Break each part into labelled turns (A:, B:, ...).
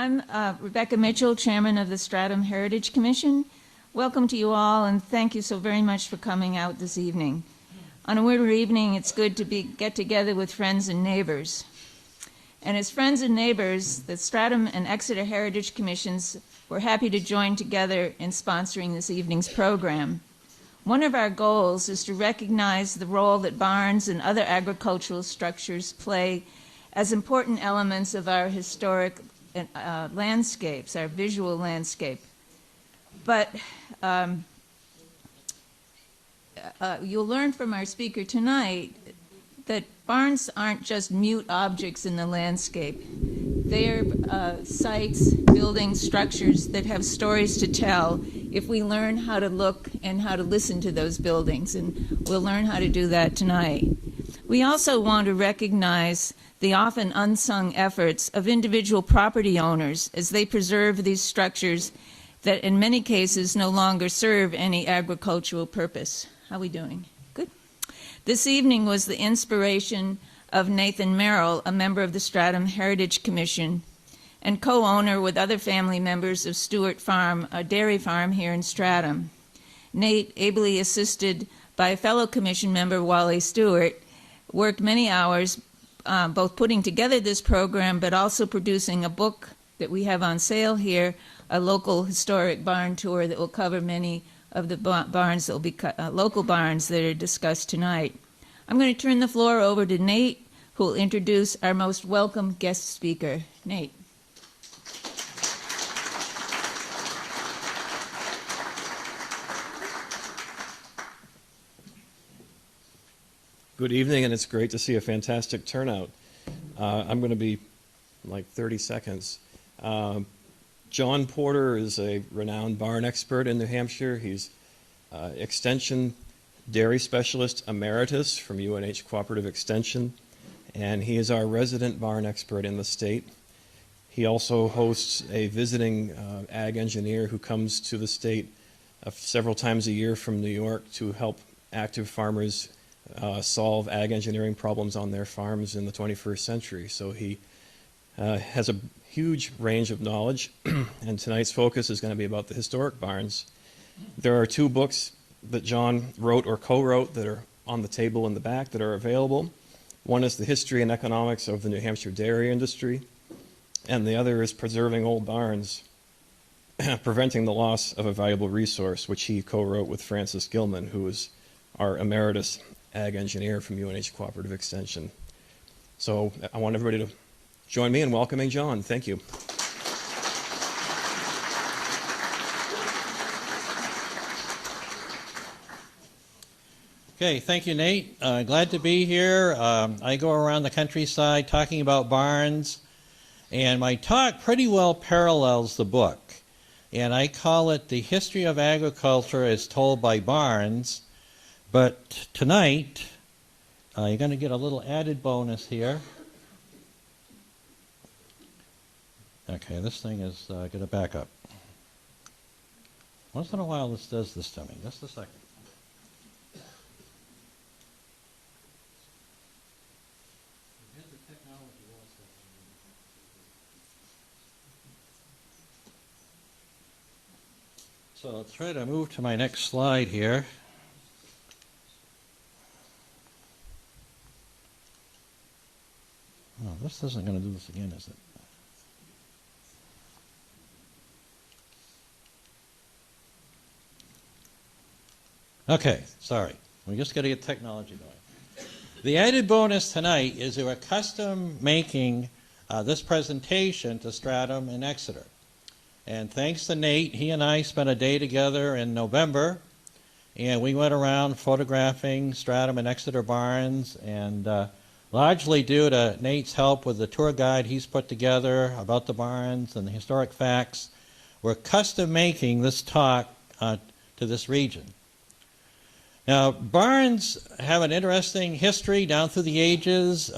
A: I'm Rebecca Mitchell, Chairman of the Stratham Heritage Commission. Welcome to you all, and thank you so very much for coming out this evening. On a winter evening, it's good to get together with friends and neighbors. And as friends and neighbors, the Stratham and Exeter Heritage Commissions were happy to join together in sponsoring this evening's program. One of our goals is to recognize the role that barns and other agricultural structures play as important elements of our historic landscapes, our visual landscape. But you'll learn from our speaker tonight that barns aren't just mute objects in the landscape. They're sites, buildings, structures that have stories to tell if we learn how to look and how to listen to those buildings, and we'll learn how to do that tonight. We also want to recognize the often unsung efforts of individual property owners as they preserve these structures that in many cases no longer serve any agricultural purpose. How are we doing? Good. This evening was the inspiration of Nathan Merrill, a member of the Stratham Heritage Commission and co-owner with other family members of Stuart Farm, a dairy farm here in Stratham. Nate, ably assisted by a fellow commission member, Wally Stewart, worked many hours both putting together this program but also producing a book that we have on sale here, a local historic barn tour that will cover many of the barns that will be local barns that are discussed tonight. I'm going to turn the floor over to Nate, who will introduce our most welcome guest speaker. Nate.
B: Good evening, and it's great to see a fantastic turnout. I'm going to be like 30 seconds. John Porter is a renowned barn expert in New Hampshire. He's Extension Dairy Specialist Emeritus from UNH Cooperative Extension, and he is our resident barn expert in the state. He also hosts a visiting ag engineer who comes to the state several times a year from New York to help active farmers solve ag engineering problems on their farms in the 21st century. So he has a huge range of knowledge, and tonight's focus is going to be about the historic barns. There are two books that John wrote or co-wrote that are on the table in the back that are available. One is The History and Economics of the New Hampshire Dairy Industry, and the other is Preserving Old Barns, Preventing the Loss of a Valuable Resource, which he co-wrote with Francis Gilman, who is our emeritus ag engineer from UNH Cooperative Extension. So I want everybody to join me in welcoming John. Thank you.
C: Okay, thank you, Nate. Glad to be here. I go around the countryside talking about barns, and my talk pretty well parallels the book. And I call it The History of Agriculture as Told by Barns. But tonight, you're going to get a little added bonus here. Okay, this thing is going to back up. Once in a while this does this to me. Just a second. So I'll try to move to my next slide here. Oh, this isn't going to do this again, is it? Okay, sorry. We just got to get technology going. The added bonus tonight is we're custom making this presentation to Stratham and Exeter. And thanks to Nate, he and I spent a day together in November, and we went around photographing Stratham and Exeter barns, and largely due to Nate's help with the tour guide he's put together about the barns and the historic facts, we're custom making this talk to this region. Now, barns have an interesting history down through the ages.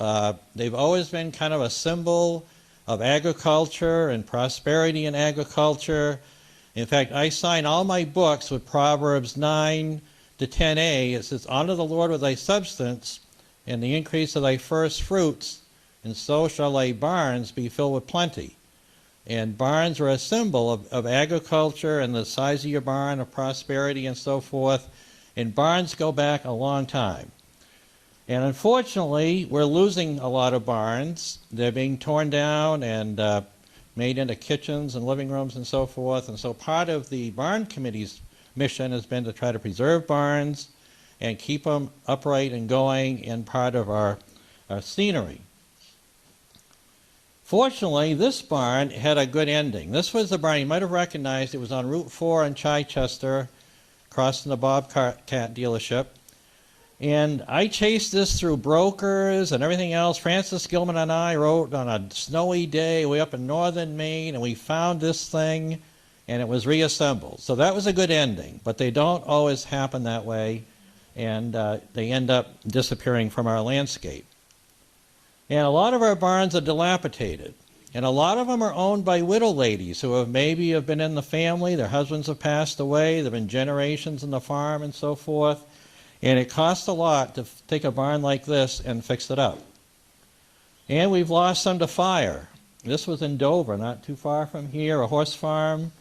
C: They've always been kind of a symbol of agriculture and prosperity in agriculture. In fact, I sign all my books with Proverbs 9 to 10a. It says, honor the Lord with thy substance and the increase of thy first fruits, and so shall thy barns be filled with plenty. And barns were a symbol of agriculture and the size of your barn, of prosperity and so forth. And barns go back a long time. And unfortunately, we're losing a lot of barns. They're being torn down and made into kitchens and living rooms and so forth. And so part of the barn committee's mission has been to try to preserve barns and keep them upright and going in part of our scenery. Fortunately, this barn had a good ending. This was the barn you might have recognized. It was on Route 4 in Chichester, crossing the Bobcat dealership. And I chased this through brokers and everything else. Francis Gilman and I rode on a snowy day way up in northern Maine, and we found this thing, and it was reassembled. So that was a good ending, but they don't always happen that way, and they end up disappearing from our landscape. And a lot of our barns are dilapidated, and a lot of them are owned by widow ladies who have been in the family, their husbands have passed away, there have been generations in the farm and so forth, and it costs a lot to take a barn like this and fix it up. And we've lost some to fire. This was in Dover, not too far from here, a horse farm.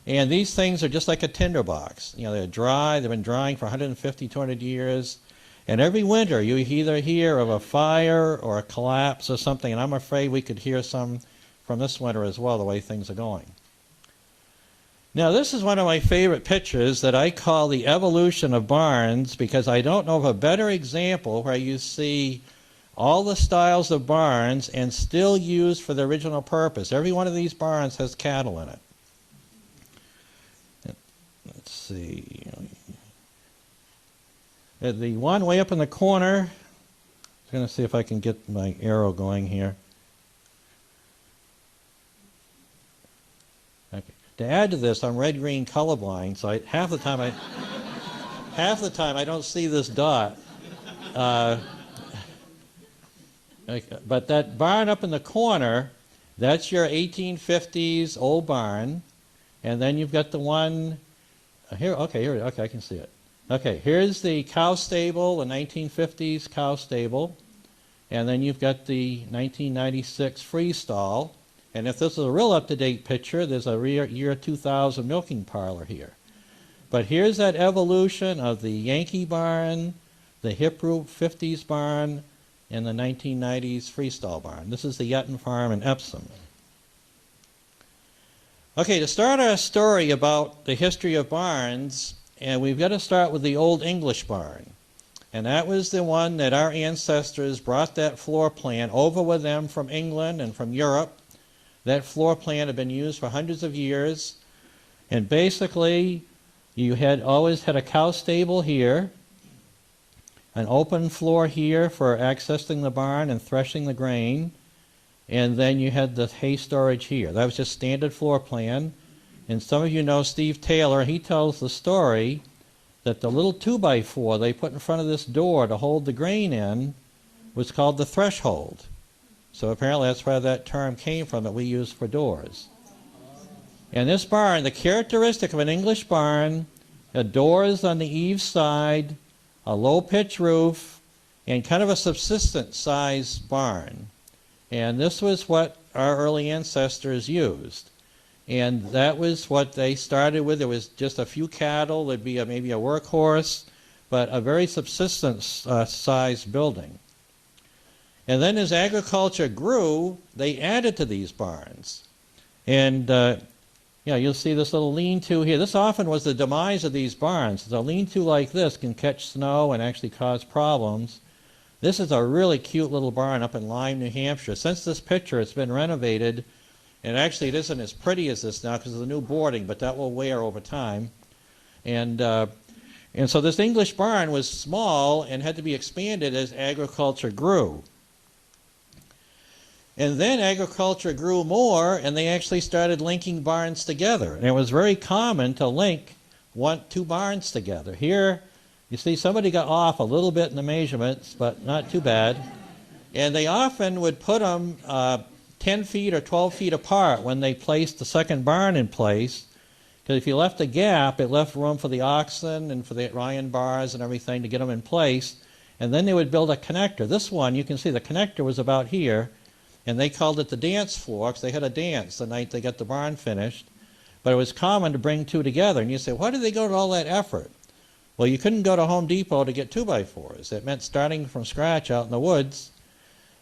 C: And these things are just like a tinderbox. You know, they're dry, they've been drying for 150, 200 years. And every winter you either hear of a fire or a collapse or something, and I'm afraid we could hear some from this winter as well, the way things are going. Now, this is one of my favorite pictures that I call the evolution of barns, because I don't know of a better example where you see all the styles of barns and still used for the original purpose. Every one of these barns has cattle in it. Let's see. The one way up in the corner, I'm going to see if I can get my arrow going here. Okay. To add to this, I'm red-green colorblind, so half the time I don't see this dot. But that barn up in the corner, that's your 1850s old barn, and then you've got the one here. Okay, I can see it. Okay, here's the cow stable, the 1950s cow stable, and then you've got the 1996 freestall. And if this is a real up-to-date picture, there's a year 2000 milking parlor here. But here's that evolution of the Yankee barn, the hip roof 50s barn, and the 1990s freestall barn. This is the Yetton Farm in Epsom. Okay, to start our story about the history of barns, and we've got to start with the Old English barn. And that was the one that our ancestors brought that floor plan over with them from England and from Europe. That floor plan had been used for hundreds of years. And basically, you had always had a cow stable here, an open floor here for accessing the barn and threshing the grain, and then you had the hay storage here. That was just standard floor plan. And some of you know Steve Taylor. He tells the story that the little 2x4 they put in front of this door to hold the grain in was called the threshold. So apparently that's where that term came from that we use for doors. And this barn, the characteristic of an English barn, had doors on the eave side, a low pitch roof, and kind of a subsistence size barn. And this was what our early ancestors used. And that was what they started with. There was just a few cattle. There'd be maybe a workhorse, but a very subsistence-sized building. And then as agriculture grew, they added to these barns. And you'll see this little lean-to here. This often was the demise of these barns. A lean-to like this can catch snow and actually cause problems. This is a really cute little barn up in Lyme, New Hampshire. Since this picture, it's been renovated. And actually, it isn't as pretty as this now because of the new boarding, but that will wear over time. And so this English barn was small and had to be expanded as agriculture grew. And then agriculture grew more, and they actually started linking barns together. And it was very common to link two barns together. Here, you see somebody got off a little bit in the measurements, but not too bad. And they often would put them 10 feet or 12 feet apart when they placed the second barn in place, because if you left a gap, it left room for the oxen and for the iron bars and everything to get them in place, and then they would build a connector. This one, you can see the connector was about here, and they called it the dance floor because they had a dance the night they got the barn finished. But it was common to bring two together. And you say, why did they go to all that effort? Well, you couldn't go to Home Depot to get 2x4s. It meant starting from scratch out in the woods.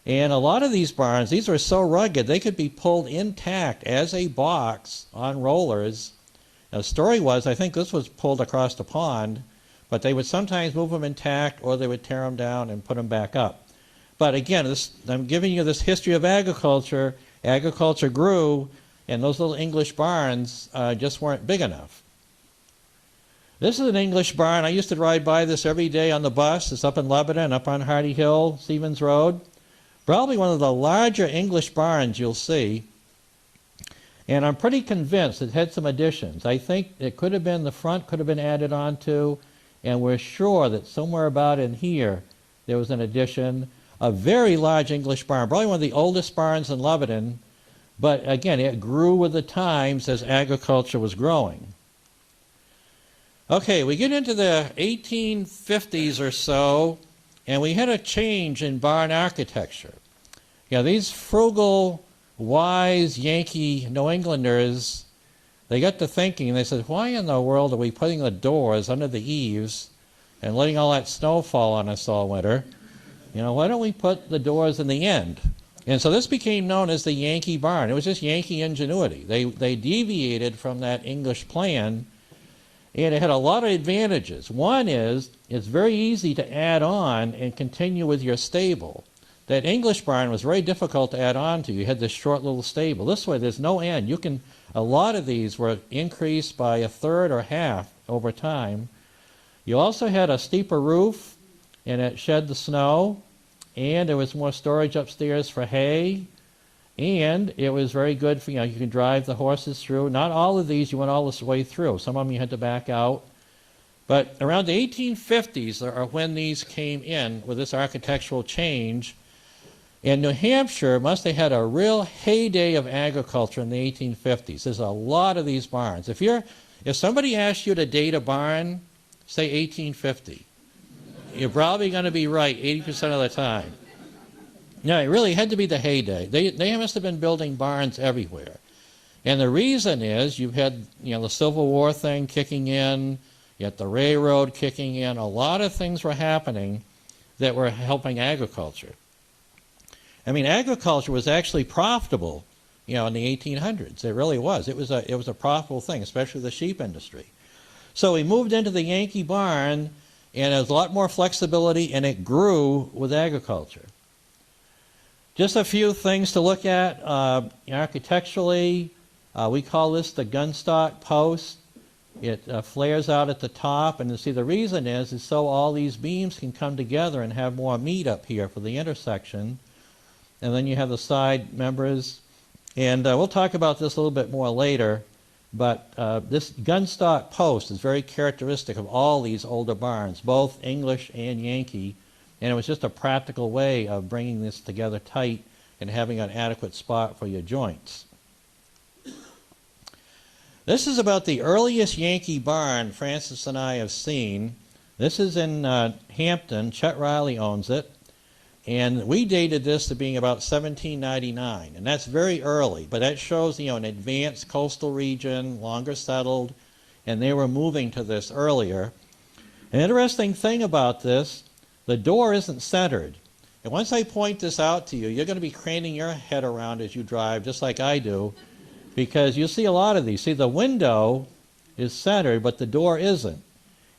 C: And a lot of these barns, these were so rugged, they could be pulled intact as a box on rollers. Now, the story was, I think this was pulled across the pond, but they would sometimes move them intact or they would tear them down and put them back up. But again, I'm giving you this history of agriculture. Agriculture grew, and those little English barns just weren't big enough. This is an English barn. I used to ride by this every day on the bus. It's up in Lebanon, up on Hardy Hill, Stevens Road. Probably one of the larger English barns you'll see. And I'm pretty convinced it had some additions. I think it could have been, the front could have been added on to, and we're sure that somewhere about in here there was an addition. A very large English barn, probably one of the oldest barns in Lebanon. But again, it grew with the times as agriculture was growing. Okay, we get into the 1850s or so, and we had a change in barn architecture. You know, these frugal, wise Yankee New Englanders, they got to thinking, and they said, why in the world are we putting the doors under the eaves and letting all that snow fall on us all winter? You know, why don't we put the doors in the end? And so this became known as the Yankee Barn. It was just Yankee ingenuity. They deviated from that English plan, and it had a lot of advantages. One is, it's very easy to add on and continue with your stable. That English barn was very difficult to add on to. You had this short little stable. This way, there's no end. A lot of these were increased by a third or half over time. You also had a steeper roof, and it shed the snow, and there was more storage upstairs for hay, and it was very good for, you can drive the horses through. Not all of these you went all this way through. Some of them you had to back out. But around the 1850s are when these came in with this architectural change. And New Hampshire must have had a real heyday of agriculture in the 1850s. There's a lot of these barns. If somebody asked you to date a barn, say 1850, you're probably going to be right 80% of the time. No, it really had to be the heyday. They must have been building barns everywhere. And the reason is you've had the Civil War thing kicking in, you had the railroad kicking in. A lot of things were happening that were helping agriculture. I mean, agriculture was actually profitable, in the 1800s. It really was. It was a profitable thing, especially the sheep industry. So we moved into the Yankee barn, and there was a lot more flexibility, and it grew with agriculture. Just a few things to look at architecturally. We call this the gunstock post. It flares out at the top, and you see the reason is so all these beams can come together and have more meat up here for the intersection. And then you have the side members, and we'll talk about this a little bit more later, but this gunstock post is very characteristic of all these older barns, both English and Yankee, and it was just a practical way of bringing this together tight and having an adequate spot for your joints. This is about the earliest Yankee barn Francis and I have seen. This is in Hampton. Chet Riley owns it. And we dated this to being about 1799. And that's very early, but that shows, an advanced coastal region, longer settled, and they were moving to this earlier. An interesting thing about this, the door isn't centered. And once I point this out to you, you're going to be craning your head around as you drive, just like I do, because you see a lot of these. See, the window is centered, but the door isn't.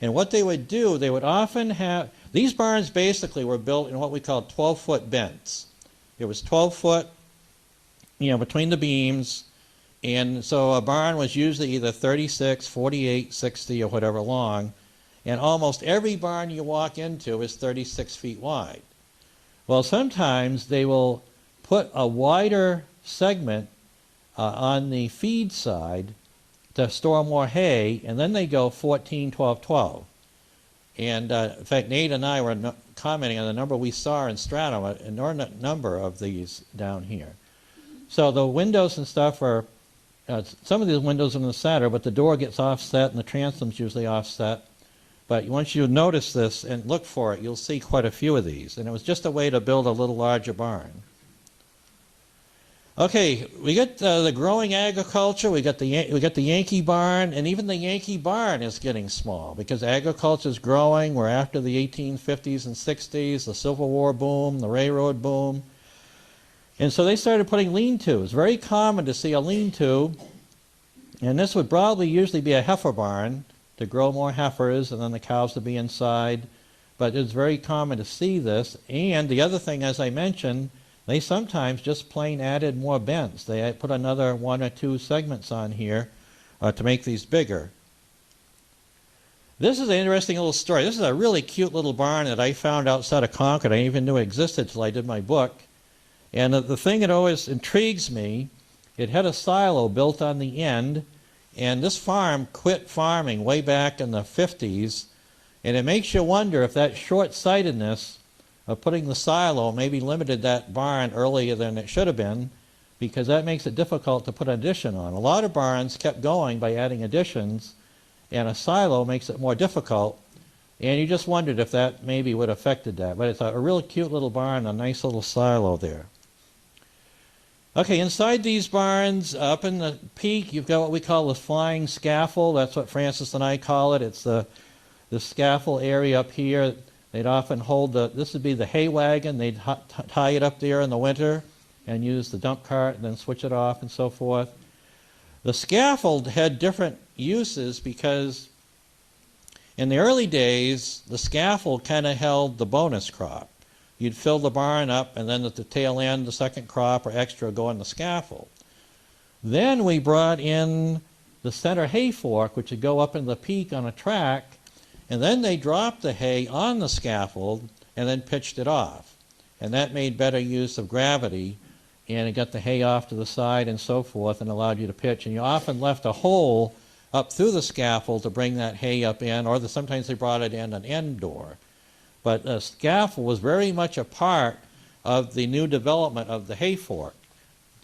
C: And what they would do, they would often have, these barns basically were built in what we call 12-foot bents. It was 12 foot, between the beams. And so a barn was usually either 36, 48, 60, or whatever long. And almost every barn you walk into is 36 feet wide. Well, sometimes they will put a wider segment on the feed side to store more hay, and then they go 14, 12, 12. And in fact, Nate and I were commenting on the number we saw in Stratham, an inordinate number of these down here. So the windows and stuff are, some of these windows are in the center, but the door gets offset and the transom's usually offset. But once you notice this and look for it, you'll see quite a few of these. And it was just a way to build a little larger barn. Okay, we got the growing agriculture. We got the Yankee Barn, and even the Yankee Barn is getting small because agriculture is growing. We're after the 1850s and 60s, the Civil War boom, the railroad boom, and so they started putting lean-tos. Very common to see a lean-to, and this would probably usually be a heifer barn to grow more heifers, and then the cows to be inside. But it's very common to see this. And the other thing, as I mentioned, they sometimes just plain added more bents. They put another 1 or 2 segments on here to make these bigger. This is an interesting little story. This is a really cute little barn that I found outside of Concord. I didn't even knew it existed until I did my book. And the thing that always intrigues me, it had a silo built on the end, and this farm quit farming way back in the 50s, and it makes you wonder if that short-sightedness of putting the silo maybe limited that barn earlier than it should have been, because that makes it difficult to put an addition on. A lot of barns kept going by adding additions, and a silo makes it more difficult, and you just wondered if that maybe would have affected that. But it's a really cute little barn, a nice little silo there. Okay, inside these barns, up in the peak, you've got what we call the flying scaffold. That's what Francis and I call it. It's the scaffold area up here. They'd often hold this would be the hay wagon. They'd tie it up there in the winter and use the dump cart and then switch it off and so forth. The scaffold had different uses because in the early days, the scaffold kind of held the bonus crop. You'd fill the barn up, and then at the tail end, the second crop or extra go on the scaffold. Then we brought in the center hay fork, which would go up in the peak on a track, and then they dropped the hay on the scaffold and then pitched it off. And that made better use of gravity, and it got the hay off to the side and so forth and allowed you to pitch. And you often left a hole up through the scaffold to bring that hay up in, or sometimes they brought it in an end door. But the scaffold was very much a part of the new development of the hay fork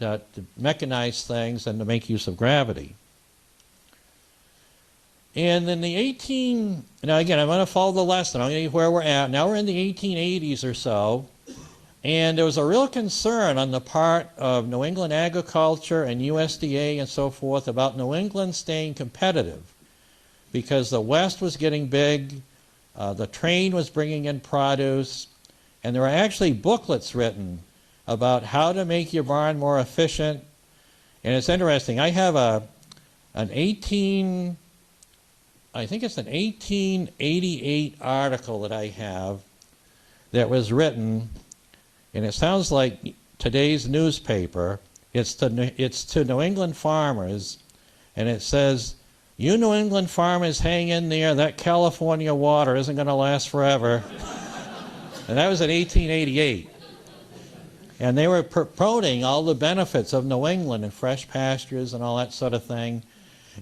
C: to mechanize things and to make use of gravity. And in the now again, I'm going to follow the lesson. I'm going to where we're at. Now we're in the 1880s or so, and there was a real concern on the part of New England agriculture and USDA and so forth about New England staying competitive because the West was getting big. The train was bringing in produce, and there were actually booklets written about how to make your barn more efficient. And it's interesting. I have an 1888 article that I have that was written, and it sounds like today's newspaper. It's to New England farmers, and it says, "You New England farmers hang in there, that California water isn't going to last forever." And that was in 1888. And they were promoting all the benefits of New England and fresh pastures and all that sort of thing.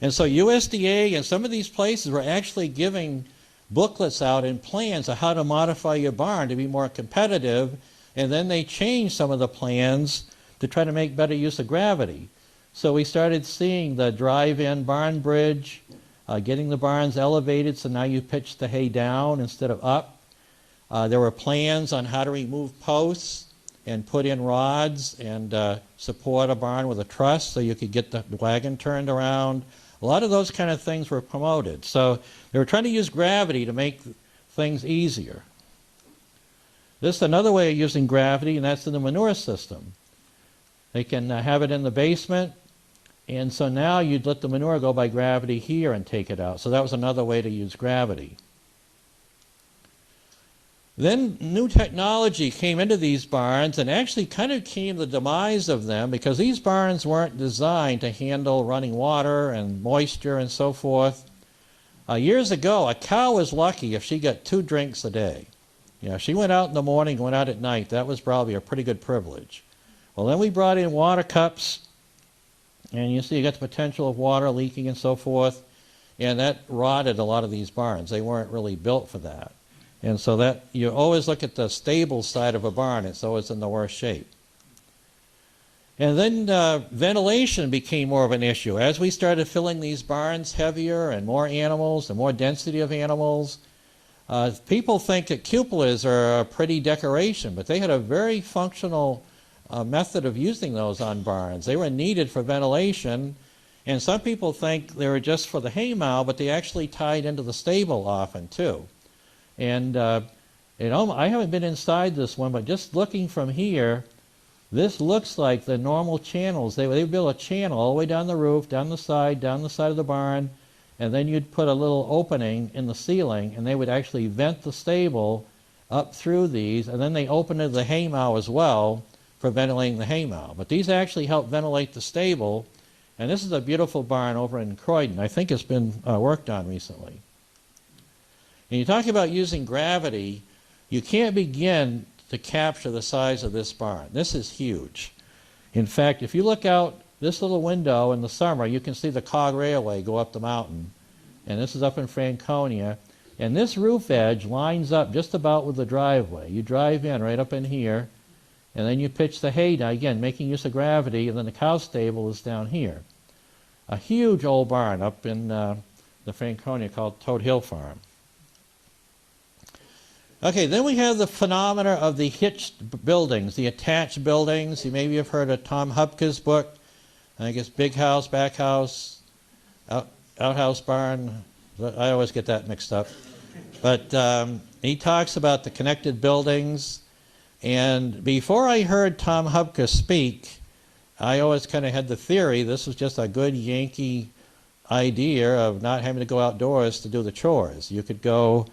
C: And so USDA and some of these places were actually giving booklets out and plans of how to modify your barn to be more competitive. And then they changed some of the plans to try to make better use of gravity. So we started seeing the drive-in barn bridge, getting the barns elevated, so now you pitch the hay down instead of up. There were plans on how to remove posts and put in rods and support a barn with a truss so you could get the wagon turned around. A lot of those kind of things were promoted. So they were trying to use gravity to make things easier. This is another way of using gravity, and that's in the manure system. They can have it in the basement, and so now you'd let the manure go by gravity here and take it out. So that was another way to use gravity. Then new technology came into these barns and actually kind of came the demise of them because these barns weren't designed to handle running water and moisture and so forth. Years ago, a cow was lucky if she got 2 drinks a day. You know, she went out in the morning, went out at night. That was probably a pretty good privilege. Well, then we brought in water cups, and you see you got the potential of water leaking and so forth, and that rotted a lot of these barns. They weren't really built for that. And so that you always look at the stable side of a barn. It's always in the worst shape. And then ventilation became more of an issue. As we started filling these barns heavier and more animals and more density of animals, people think that cupolas are a pretty decoration, but they had a very functional method of using those on barns. They were needed for ventilation, and some people think they were just for the hay mow, but they actually tied into the stable often too. And I haven't been inside this one, but just looking from here, this looks like the normal channels. They build a channel all the way down the roof, down the side of the barn, and then you'd put a little opening in the ceiling, and they would actually vent the stable up through these, and then they open into the hay mow as well for ventilating the hay mow. But these actually help ventilate the stable, and this is a beautiful barn over in Croydon. I think it's been worked on recently. And you talk about using gravity, you can't begin to capture the size of this barn. This is huge. In fact, if you look out this little window in the summer, you can see the cog railway go up the mountain. And this is up in Franconia. And this roof edge lines up just about with the driveway. You drive in right up in here, and then you pitch the hay down, again, making use of gravity, and then the cow stable is down here. A huge old barn up in the Franconia called Toad Hill Farm. Okay, then we have the phenomena of the hitched buildings, the attached buildings. You maybe have heard of Tom Hupke's book. I guess Big House, Back House, Outhouse Barn. I always get that mixed up. But he talks about the connected buildings. And before I heard Tom Hupke speak, I always kind of had the theory this was just a good Yankee idea of not having to go outdoors to do the chores. You could go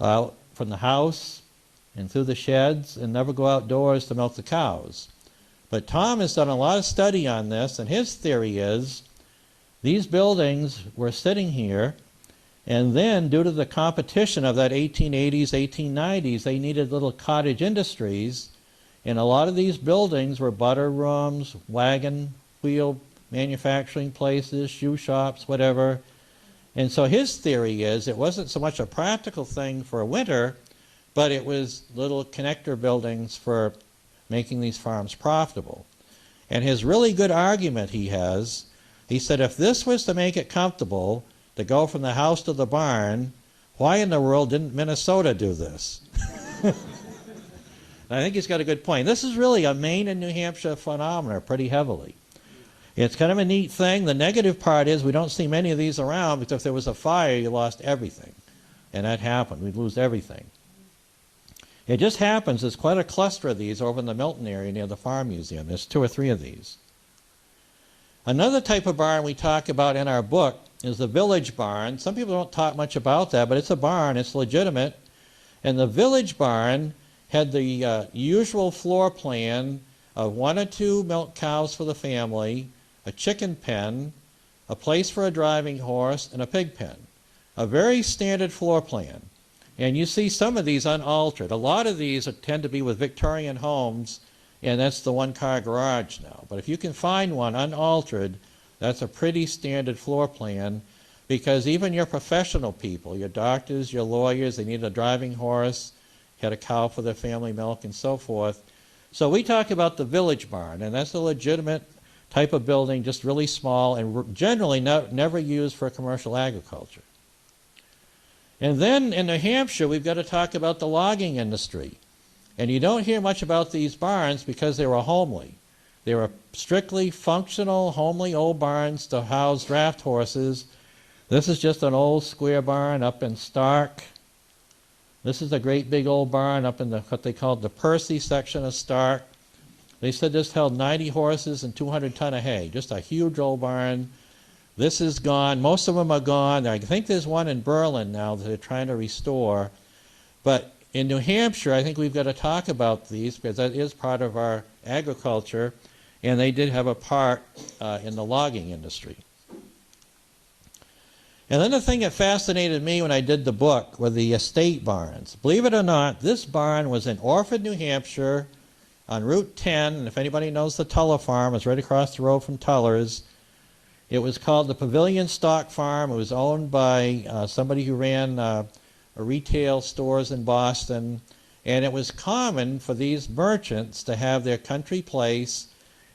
C: out from the house and through the sheds and never go outdoors to milk the cows. But Tom has done a lot of study on this, and his theory is these buildings were sitting here, and then due to the competition of that 1880s, 1890s, they needed little cottage industries, and a lot of these buildings were butter rooms, wagon wheel manufacturing places, shoe shops, whatever. And so his theory is it wasn't so much a practical thing for winter, but it was little connector buildings for making these farms profitable. And his really good argument he said if this was to make it comfortable to go from the house to the barn, why in the world didn't Minnesota do this? I think he's got a good point. This is really a Maine and New Hampshire phenomenon pretty heavily. It's kind of a neat thing. The negative part is we don't see many of these around because if there was a fire, you lost everything. And that happened. We'd lose everything. It just happens there's quite a cluster of these over in the Milton area near the Farm Museum. There's 2 or 3 of these. Another type of barn we talk about in our book is the village barn. Some people don't talk much about that, but it's a barn. It's legitimate. And the village barn had the usual floor plan of 1 or 2 milk cows for the family, a chicken pen, a place for a driving horse, and a pig pen. A very standard floor plan. And you see some of these unaltered. A lot of these tend to be with Victorian homes, and that's the 1-car garage now. But if you can find one unaltered, that's a pretty standard floor plan, because even your professional people, your doctors, your lawyers, they need a driving horse, had a cow for their family milk, and so forth. So we talk about the village barn, and that's a legitimate type of building, just really small, and generally never used for commercial agriculture. And then in New Hampshire, we've got to talk about the logging industry. And you don't hear much about these barns because they were homely. They were strictly functional, homely old barns to house draft horses. This is just an old square barn up in Stark. This is a great big old barn up in what they called the Percy section of Stark. They said this held 90 horses and 200 ton of hay. Just a huge old barn. This is gone. Most of them are gone. I think there's one in Berlin now that they're trying to restore. But in New Hampshire, I think we've got to talk about these because that is part of our agriculture, and they did have a part in the logging industry. And then the thing that fascinated me when I did the book were the estate barns. Believe it or not, this barn was in Orford, New Hampshire, on Route 10, and if anybody knows the Tuller Farm, it's right across the road from Tuller's. It was called the Pavilion Stock Farm. It was owned by somebody who ran a retail stores in Boston, and it was common for these merchants to have their country place,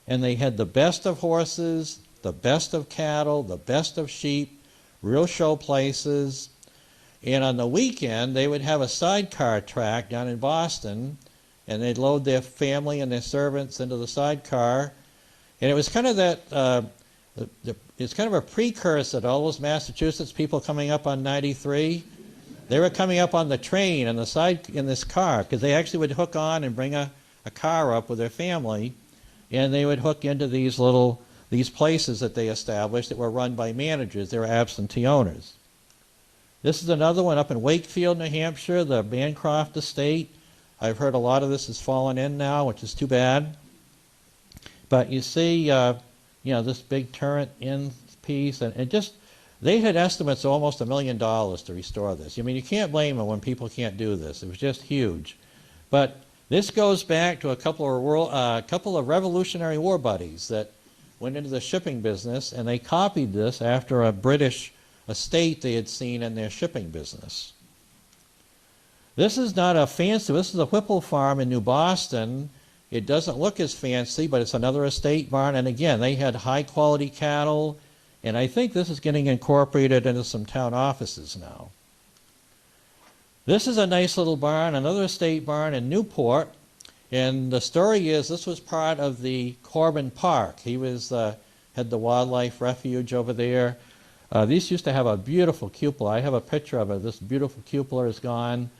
C: and they had the best of horses, the best of cattle, the best of sheep, real show places, and on the weekend they would have a sidecar track down in Boston, and they'd load their family and their servants into the sidecar. And it was kind of that, it's kind of a precursor to all those Massachusetts people coming up on 93. They were coming up on the train and the side in this car, because they actually would hook on and bring a car up with their family, and they would hook into these places that they established that were run by managers. They were absentee owners. This is another one up in Wakefield, New Hampshire, the Bancroft Estate. I've heard a lot of this has fallen in now, which is too bad. But you see, this big turret in piece, and it just, they had estimates of almost $1 million to restore this. I mean, you can't blame them when people can't do this. It was just huge. But this goes back to a couple of Revolutionary War buddies that went into the shipping business, and they copied this after a British estate they had seen in their shipping business. This is not a fancy, this is a Whipple farm in New Boston. It doesn't look as fancy, but it's another estate barn, and again, they had high quality cattle, and I think this is getting incorporated into some town offices now. This is a nice little barn, another estate barn in Newport, and the story is this was part of the Corbin Park. He was had the wildlife refuge over there. These used to have a beautiful cupola. I have a picture of it. This beautiful cupola is gone,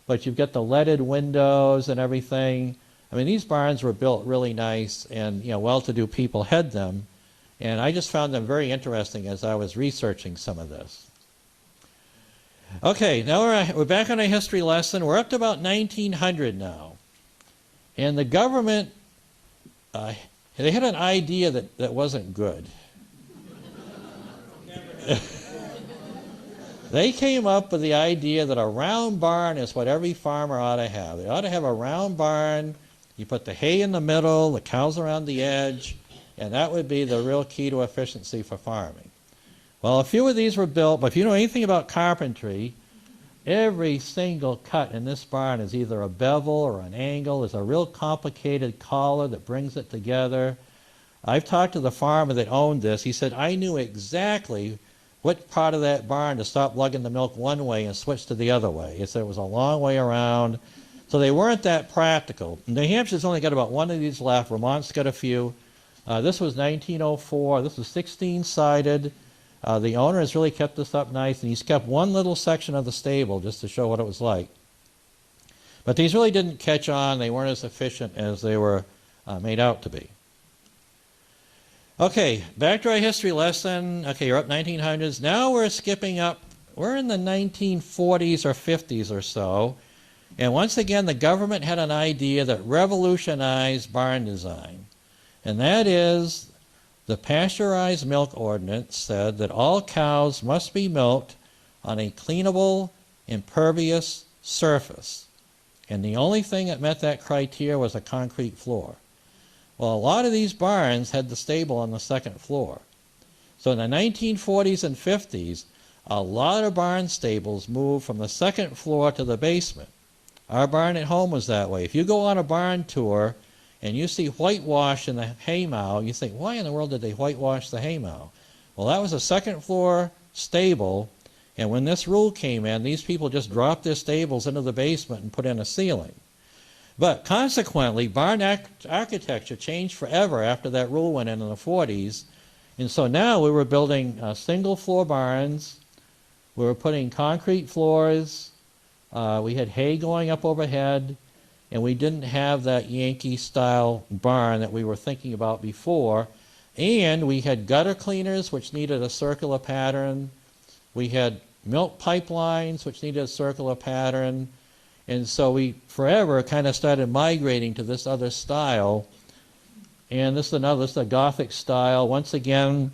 C: but you've got the leaded windows and everything. I mean, these barns were built really nice, and well-to-do people had them, and I just found them very interesting as I was researching some of this. Okay, now we're back on a history lesson. We're up to about 1900 now, and the government they had an idea that wasn't good. They came up with the idea that a round barn is what every farmer ought to have. They ought to have a round barn. You put the hay in the middle, the cows around the edge, and that would be the real key to efficiency for farming. Well, a few of these were built, but if you know anything about carpentry, every single cut in this barn is either a bevel or an angle. There's a real complicated collar that brings it together. I've talked to the farmer that owned this. He said, I knew exactly what part of that barn to stop lugging the milk one way and switch to the other way. He said it was a long way around. So they weren't that practical. New Hampshire's only got about one of these left. Vermont's got a few. This was 1904. This was 16-sided. The owner has really kept this up nice, and he's kept one little section of the stable just to show what it was like. But these really didn't catch on. They weren't as efficient as they were made out to be. Okay, back to our history lesson. Okay, you're up 1900s. Now we're skipping up. We're in the 1940s or 50s or so. And once again, the government had an idea that revolutionized barn design. And that is the Pasteurized Milk Ordinance said that all cows must be milked on a cleanable, impervious surface. And the only thing that met that criteria was a concrete floor. Well, a lot of these barns had the stable on the second floor. So in the 1940s and 50s, a lot of barn stables moved from the second floor to the basement. Our barn at home was that way. If you go on a barn tour and you see whitewash in the haymow, you think, why in the world did they whitewash the haymow? Well, that was a second floor stable, and when this rule came in, these people just dropped their stables into the basement and put in a ceiling. But consequently, barn architecture changed forever after that rule went in the 40s, and so now we were building single floor barns. We were putting concrete floors. We had hay going up overhead, and we didn't have that Yankee-style barn that we were thinking about before. And we had gutter cleaners, which needed a circular pattern. We had milk pipelines, which needed a circular pattern. And so we forever kind of started migrating to this other style. And this is a Gothic style. Once again,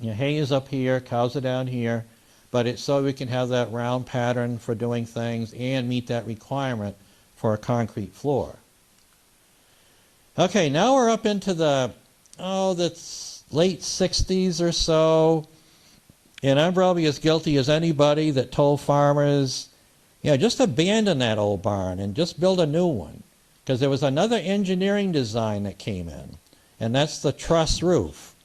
C: hay is up here, cows are down here. But it's so we can have that round pattern for doing things and meet that requirement for a concrete floor. Okay, now we're up into the late 60s or so, and I'm probably as guilty as anybody that told farmers, just abandon that old barn and just build a new one, because there was another engineering design that came in, and that's the truss roof.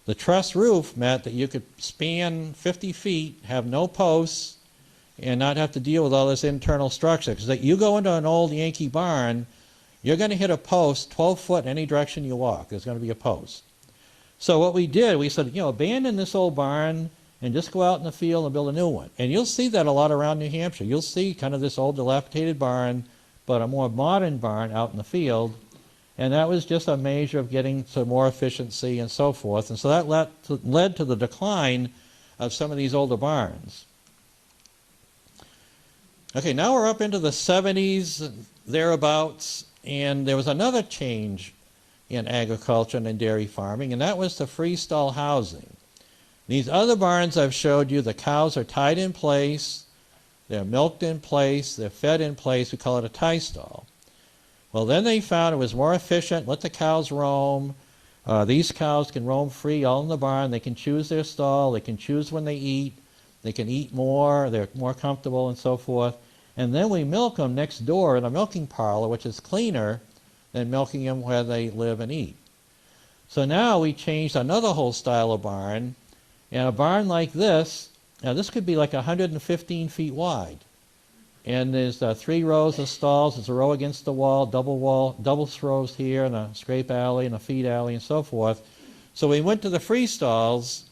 C: The truss roof meant that you could span 50 feet, have no posts, and not have to deal with all this internal structure. Because you go into an old Yankee barn, you're going to hit a post 12 foot in any direction you walk. There's going to be a post. So what we did, we said, abandon this old barn and just go out in the field and build a new one. And you'll see that a lot around New Hampshire. You'll see kind of this old dilapidated barn, but a more modern barn out in the field. And that was just a measure of getting to more efficiency and so forth. And so that led to the decline of some of these older barns. Okay, now we're up into the 70s, thereabouts, and there was another change in agriculture and in dairy farming, and that was the freestall housing. These other barns I've showed you, the cows are tied in place, they're milked in place, they're fed in place. We call it a tie stall. Well, then they found it was more efficient. Let the cows roam. These cows can roam free all in the barn. They can choose their stall. They can choose when they eat. They can eat more. They're more comfortable and so forth. And then we milk them next door in a milking parlor, which is cleaner than milking them where they live and eat. So now we changed another whole style of barn. And a barn like this, now this could be like 115 feet wide. And there's 3 rows of stalls. There's a row against the wall, double rows here, and a scrape alley and a feed alley and so forth. So we went to the free stalls,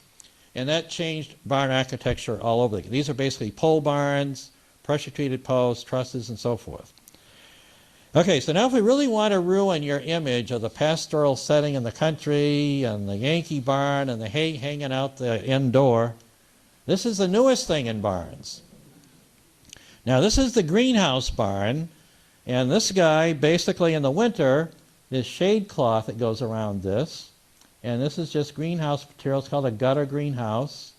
C: and that changed barn architecture all over. These are basically pole barns, pressure-treated posts, trusses, and so forth. Okay, so now if we really want to ruin your image of the pastoral setting in the country and the Yankee barn and the hay hanging out the end door, this is the newest thing in barns. Now this is the greenhouse barn, and this guy basically in the winter, this shade cloth that goes around this, and this is just greenhouse material. It's called a gutter greenhouse.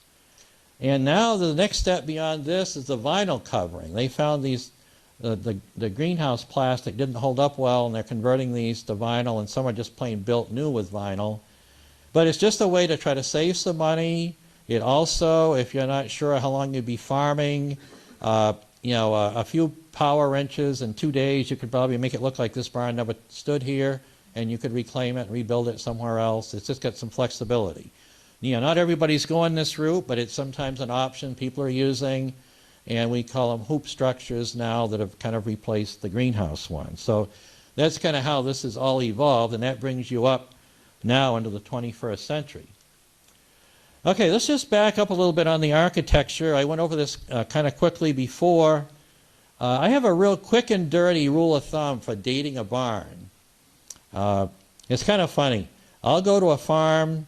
C: And now the next step beyond this is the vinyl covering. They found these, the greenhouse plastic didn't hold up well, and they're converting these to vinyl, and some are just plain built new with vinyl. But it's just a way to try to save some money. It also, if you're not sure how long you'd be farming, a few power wrenches in 2 days, you could probably make it look like this barn never stood here, and you could reclaim it and rebuild it somewhere else. It's just got some flexibility. Not everybody's going this route, but it's sometimes an option people are using, and we call them hoop structures now that have kind of replaced the greenhouse one. So that's kind of how this has all evolved, and that brings you up now into the 21st century. Okay, let's just back up a little bit on the architecture. I went over this kind of quickly before. I have a real quick and dirty rule of thumb for dating a barn. It's kind of funny. I'll go to a farm,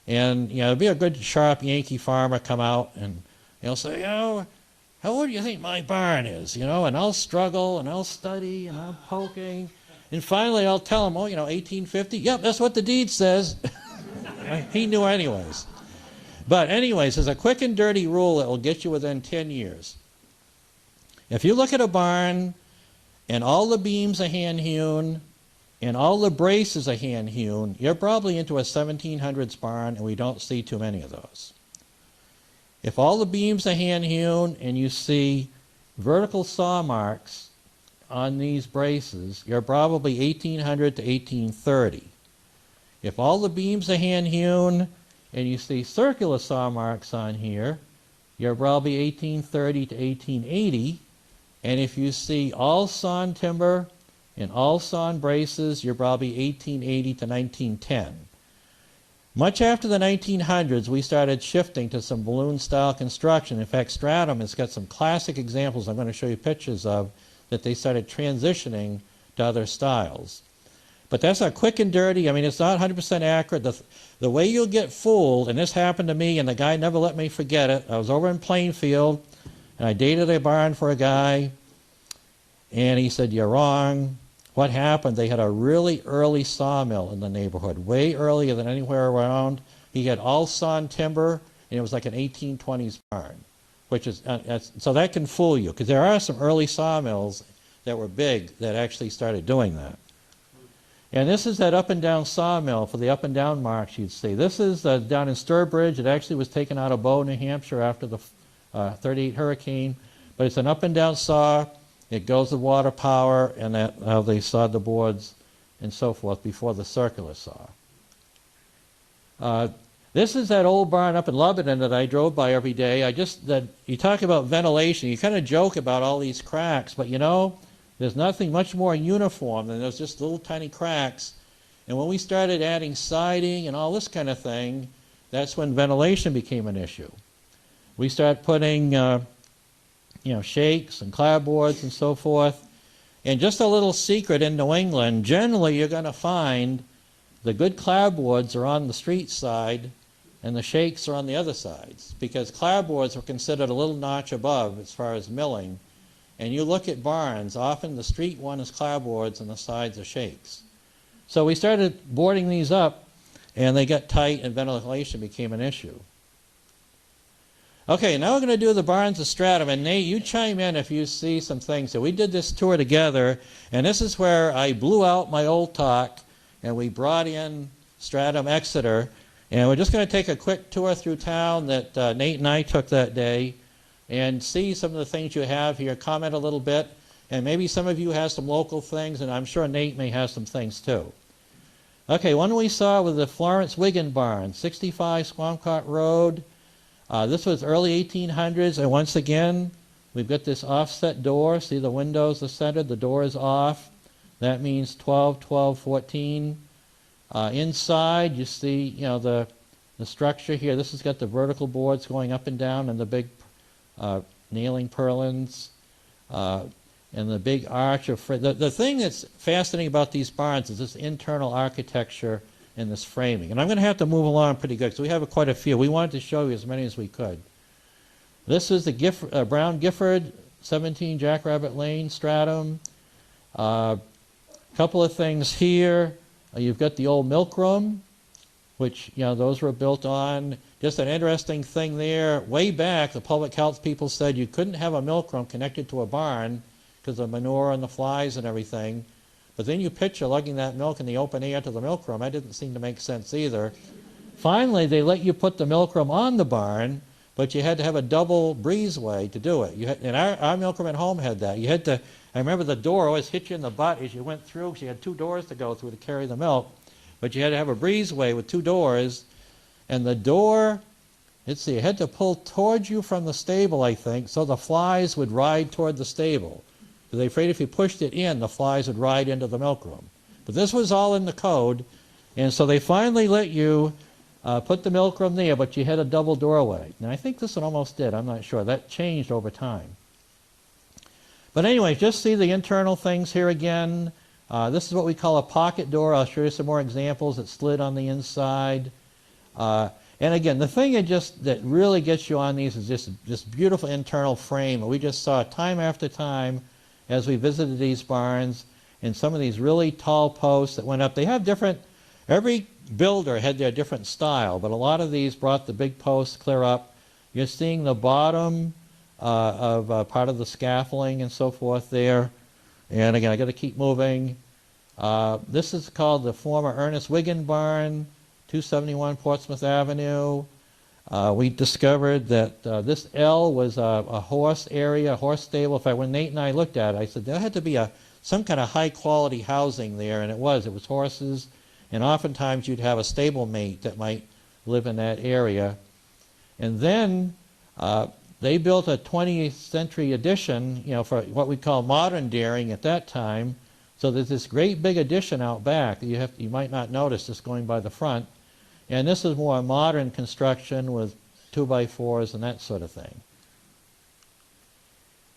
C: and it'll be a good sharp Yankee farmer come out, and he'll say, how old do you think my barn is? And I'll struggle, and I'll study, and I'm poking, and finally I'll tell him, 1850? Yep, that's what the deed says. He knew anyways. But anyways, there's a quick and dirty rule that will get you within 10 years. If you look at a barn and all the beams are hand-hewn and all the braces are hand-hewn, you're probably into a 1700s barn, and we don't see too many of those. If all the beams are hand-hewn and you see vertical saw marks on these braces, you're probably 1800 to 1830. If all the beams are hand-hewn and you see circular saw marks on here, you're probably 1830 to 1880. And if you see all sawn timber and all sawn braces, you're probably 1880 to 1910. Much after the 1900s, we started shifting to some balloon-style construction. In fact, Stratham has got some classic examples I'm going to show you pictures of that they started transitioning to other styles. But that's a quick and dirty. It's not 100% accurate. The way you'll get fooled, and this happened to me, and the guy never let me forget it. I was over in Plainfield, and I dated a barn for a guy, and he said, "You're wrong." What happened? They had a really early sawmill in the neighborhood, way earlier than anywhere around. He had all sawn timber, and it was like an 1820s barn, which is so that can fool you, because there are some early sawmills that were big that actually started doing that. And this is that up and down sawmill for the up and down marks you'd see. This is down in Sturbridge. It actually was taken out of Bow, New Hampshire after the 38 hurricane. But it's an up and down saw. It goes with water power, and that's how they sawed the boards and so forth before the circular saw. This is that old barn up in Lebanon that I drove by every day. You talk about ventilation. You kind of joke about all these cracks, but There's nothing much more uniform than those just little tiny cracks. And when we started adding siding and all this kind of thing, that's when ventilation became an issue. We started putting shakes and clapboards and so forth. And just a little secret in New England, generally you're going to find the good clapboards are on the street side and the shakes are on the other sides, because clapboards were considered a little notch above as far as milling. And you look at barns, often the street one is clapboards and the sides are shakes. So we started boarding these up, and they got tight and ventilation became an issue. Okay, now we're going to do the barns of Stratham, and Nate, you chime in if you see some things. So we did this tour together, and this is where I blew out my old talk, and we brought in Stratham, Exeter, and we're just going to take a quick tour through town that Nate and I took that day, and see some of the things you have here, comment a little bit, and maybe some of you have some local things, and I'm sure Nate may have some things too. Okay, one we saw was the Florence Wiggin barn, 65 Squamcott Road. This was early 1800s, and once again, we've got this offset door. See, the windows are centered, the door is off. That means 12, 12, 14. Inside, you see, the structure here. This has got the vertical boards going up and down, and the big nailing purlins, and the big arch of the thing that's fascinating about these barns is this internal architecture and this framing. And I'm going to have to move along pretty good because we have quite a few. We wanted to show you as many as we could. This is the Brown Gifford, 17 Jackrabbit Lane, Stratham. Couple of things here. You've got the old milk room, which, those were built on. Just an interesting thing there. Way back, the public health people said you couldn't have a milk room connected to a barn because of manure and the flies and everything. But then you picture lugging that milk in the open air to the milk room. That didn't seem to make sense either. Finally, they let you put the milk room on the barn, but you had to have a double breezeway to do it. And our milk room at home had that. You had to. I remember the door always hit you in the butt as you went through, because you had two doors to go through to carry the milk. But you had to have a breezeway with two doors. And the door, let's see, you had to pull towards you from the stable, I think, so the flies would ride toward the stable. Because they were afraid if you pushed it in, the flies would ride into the milk room. But this was all in the code. And so they finally let you put the milk room there, but you had a double doorway. Now, I think this one almost did. I'm not sure. That changed over time. But anyway, just see the internal things here again. This is what we call a pocket door. I'll show you some more examples that slid on the inside. And again, the thing that really gets you on these is just this beautiful internal frame. We just saw time after time as we visited these barns, and some of these really tall posts that went up. They have different, every builder had their different style, but a lot of these brought the big posts clear up. You're seeing the bottom of part of the scaffolding and so forth there. And again, I got to keep moving. This is called the former Ernest Wiggin barn, 271 Portsmouth Avenue. We discovered that this L was a horse area, a horse stable. In fact, when Nate and I looked at it, I said there had to be some kind of high quality housing there, and it was horses, and oftentimes you'd have a stablemate that might live in that area. And then they built a 20th century addition, for what we call modern dairying at that time. So there's this great big addition out back that you might not notice just going by the front. And this is more modern construction with 2x4s and that sort of thing.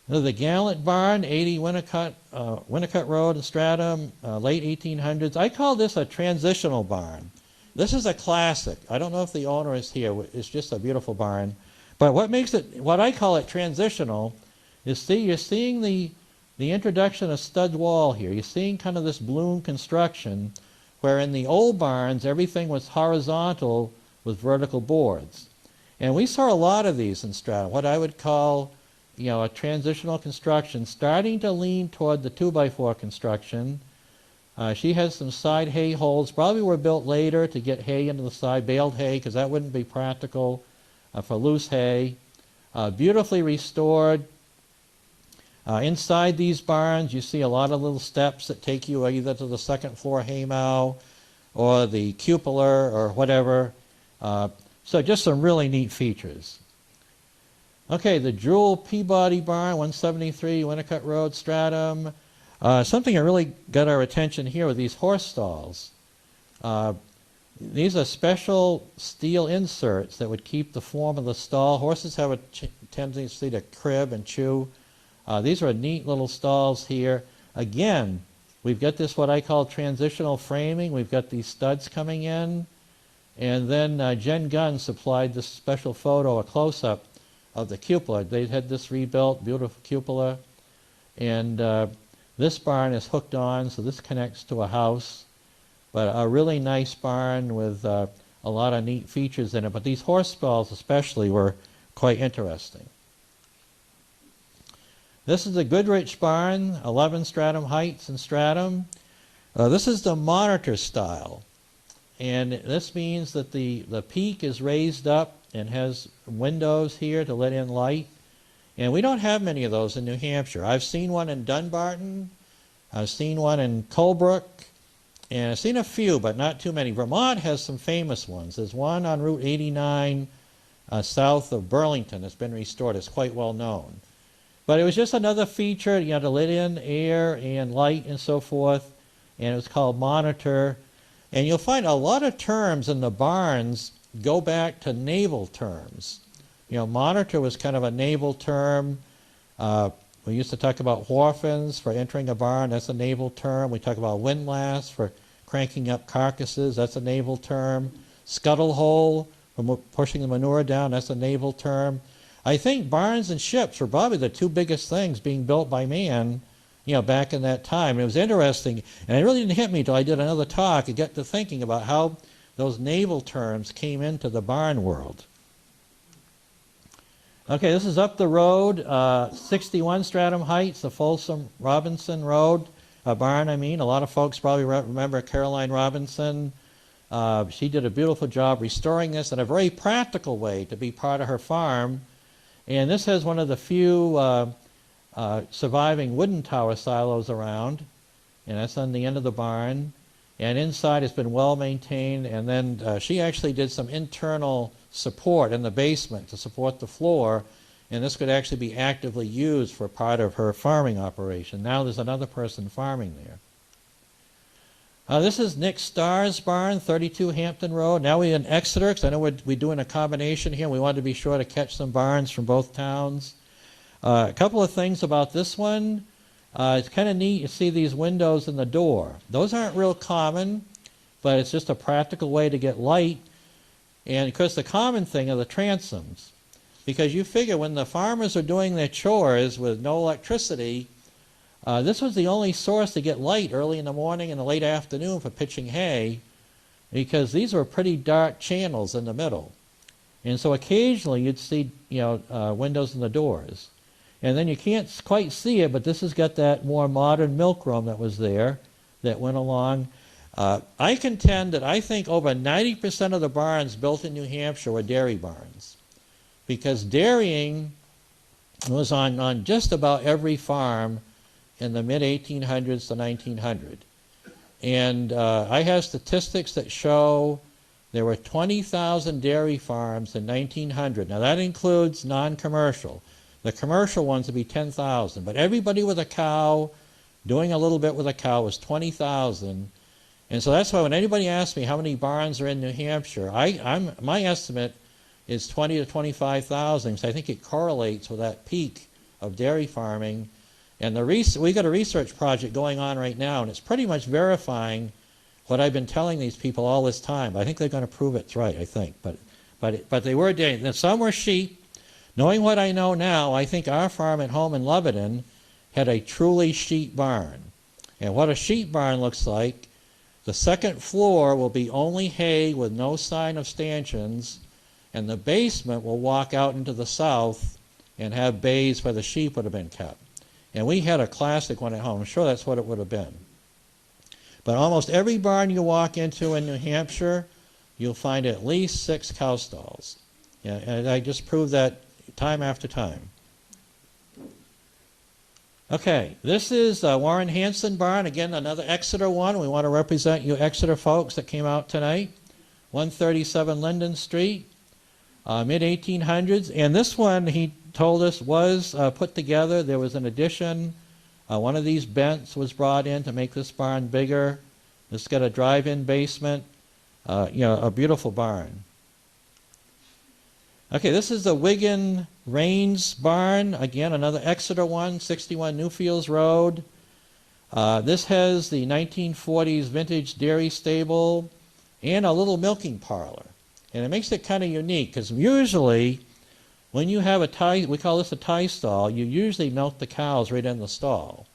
C: Now, the Gallant Barn, 80 Winnicott Road in Stratham, late 1800s. I call this a transitional barn. This is a classic. I don't know if the owner is here. It's just a beautiful barn. But what makes it, what I call it transitional, is you're seeing the introduction of stud wall here. You're seeing kind of this bloom construction, where in the old barns everything was horizontal with vertical boards. And we saw a lot of these in Stratham, what I would call a transitional construction, starting to lean toward the 2x4 construction. She has some side hay holes, probably were built later to get hay into the side, baled hay, because that wouldn't be practical for loose hay. Beautifully restored. Inside these barns, you see a lot of little steps that take you either to the second floor haymow or the cupola or whatever. So just some really neat features. Okay, the Jewel Peabody Barn, 173 Winnicott Road, Stratham. Something that really got our attention here were these horse stalls. These are special steel inserts that would keep the form of the stall. Horses have a tendency to crib and chew. These are neat little stalls here. Again, we've got this what I call transitional framing. We've got these studs coming in. And then Jen Gunn supplied this special photo, a close-up of the cupola. They had this rebuilt, beautiful cupola. And this barn is hooked on, so this connects to a house. But a really nice barn with a lot of neat features in it. But these horse stalls especially were quite interesting. This is the Goodrich barn, 11 Stratham Heights in Stratham. This is the monitor style. And this means that the peak is raised up and has windows here to let in light. And we don't have many of those in New Hampshire. I've seen one in Dunbarton. I've seen one in Colebrook. And I've seen a few, but not too many. Vermont has some famous ones. There's one on Route 89 south of Burlington that's been restored. It's quite well known. But it was just another feature, you know, to let in air and light and so forth. And it was called monitor. And you'll find a lot of terms in the barns go back to naval terms. You know, monitor was kind of a naval term. We used to talk about wharfins for entering a barn. That's a naval term. We talk about windlass for cranking up carcasses. That's a naval term. Scuttle hole for pushing the manure down. That's a naval term. I think barns and ships were probably the two biggest things being built by man, you know, back in that time. It was interesting, and it really didn't hit me until I did another talk and got to thinking about how those naval terms came into the barn world. Okay, this is up the road, 61 Stratham Heights, the Folsom Robinson Road, barn, I mean. A lot of folks probably remember Caroline Robinson. She did a beautiful job restoring this in a very practical way to be part of her farm. And this has one of the few surviving wooden tower silos around, and that's on the end of the barn. And inside it's been well maintained, and then she actually did some internal support in the basement to support the floor, and this could actually be actively used for part of her farming operation. Now there's another person farming there. This is Nick Starr's barn, 32 Hampton Road. Now we're in Exeter, because I know we're doing a combination here. We wanted to be sure to catch some barns from both towns. A couple of things about this one. It's kind of neat to see these windows in the door. Those aren't real common, but it's just a practical way to get light. And of course the common thing are the transoms. Because you figure when the farmers are doing their chores with no electricity, this was the only source to get light early in the morning and the late afternoon for pitching hay, because these were pretty dark channels in the middle. And so occasionally you'd see, you know, windows in the doors. And then you can't quite see it, but this has got that more modern milk room that was there that went along. I contend that I think over 90% of the barns built in New Hampshire were dairy barns, because dairying was on just about every farm in the mid-1800s to 1900. And I have statistics that show there were 20,000 dairy farms in 1900. Now that includes non-commercial. The commercial ones would be 10,000, but everybody with a cow, doing a little bit with a cow, was 20,000. And so that's why when anybody asks me how many barns are in New Hampshire, my estimate is 20 to 25,000. So I think it correlates with that peak of dairy farming. And we got a research project going on right now, and it's pretty much verifying what I've been telling these people all this time. I think they're going to prove it's right, I think. But they were dairy. And some were sheep. Knowing what I know now, I think our farm at home in Lebanon had a truly sheep barn. And what a sheep barn looks like, the second floor will be only hay with no sign of stanchions, and the basement will walk out into the south and have bays where the sheep would have been kept. And we had a classic one at home. I'm sure that's what it would have been. But almost every barn you walk into in New Hampshire, you'll find at least 6 cow stalls. Yeah, and I just proved that time after time. Okay, this is Warren Hanson barn. Again, another Exeter one. We want to represent you Exeter folks that came out tonight. 137 Linden Street, mid-1800s. And this one, he told us, was put together. There was an addition One of these bents was brought in to make this barn bigger. It's got a drive-in basement. A beautiful barn. Okay, this is the Wiggin Rains barn. Again, another Exeter one, 61 Newfields Road. This has the 1940s vintage dairy stable and a little milking parlor. And it makes it kind of unique because usually when you have a tie, we call this a tie stall, you usually milk the cows right in the stall.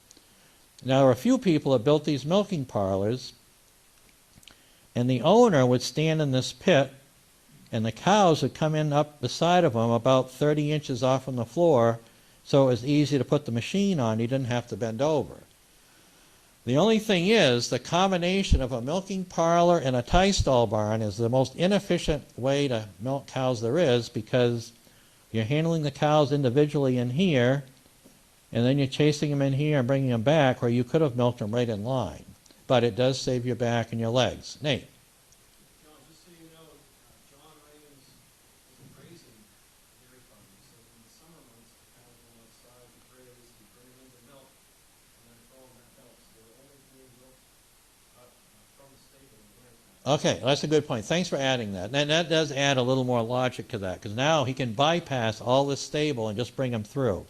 C: Now, there are a few people that built these milking parlors, and the owner would stand in this pit, and the cows would come in up the side of him about 30 inches off from the floor, so it was easy to put the machine on. He didn't have to bend over. The only thing is, the combination of a milking parlor and a tie stall barn is the most inefficient way to milk cows there is, because you're handling the cows individually in here, and then you're chasing them in here and bringing them back, where you could have milked them right in line. But it does save your back and your legs. Nate?
B: John, just so you know, John Raymond's is a grazing dairy farm. So in the summer months, the cows go outside to graze, you bring them in to milk, and then throw them back out. So they're only being milked from the stable in the wintertime.
C: Okay, that's a good point. Thanks for adding that. And that does add a little more logic to that, because now he can bypass all this stable and just bring them through.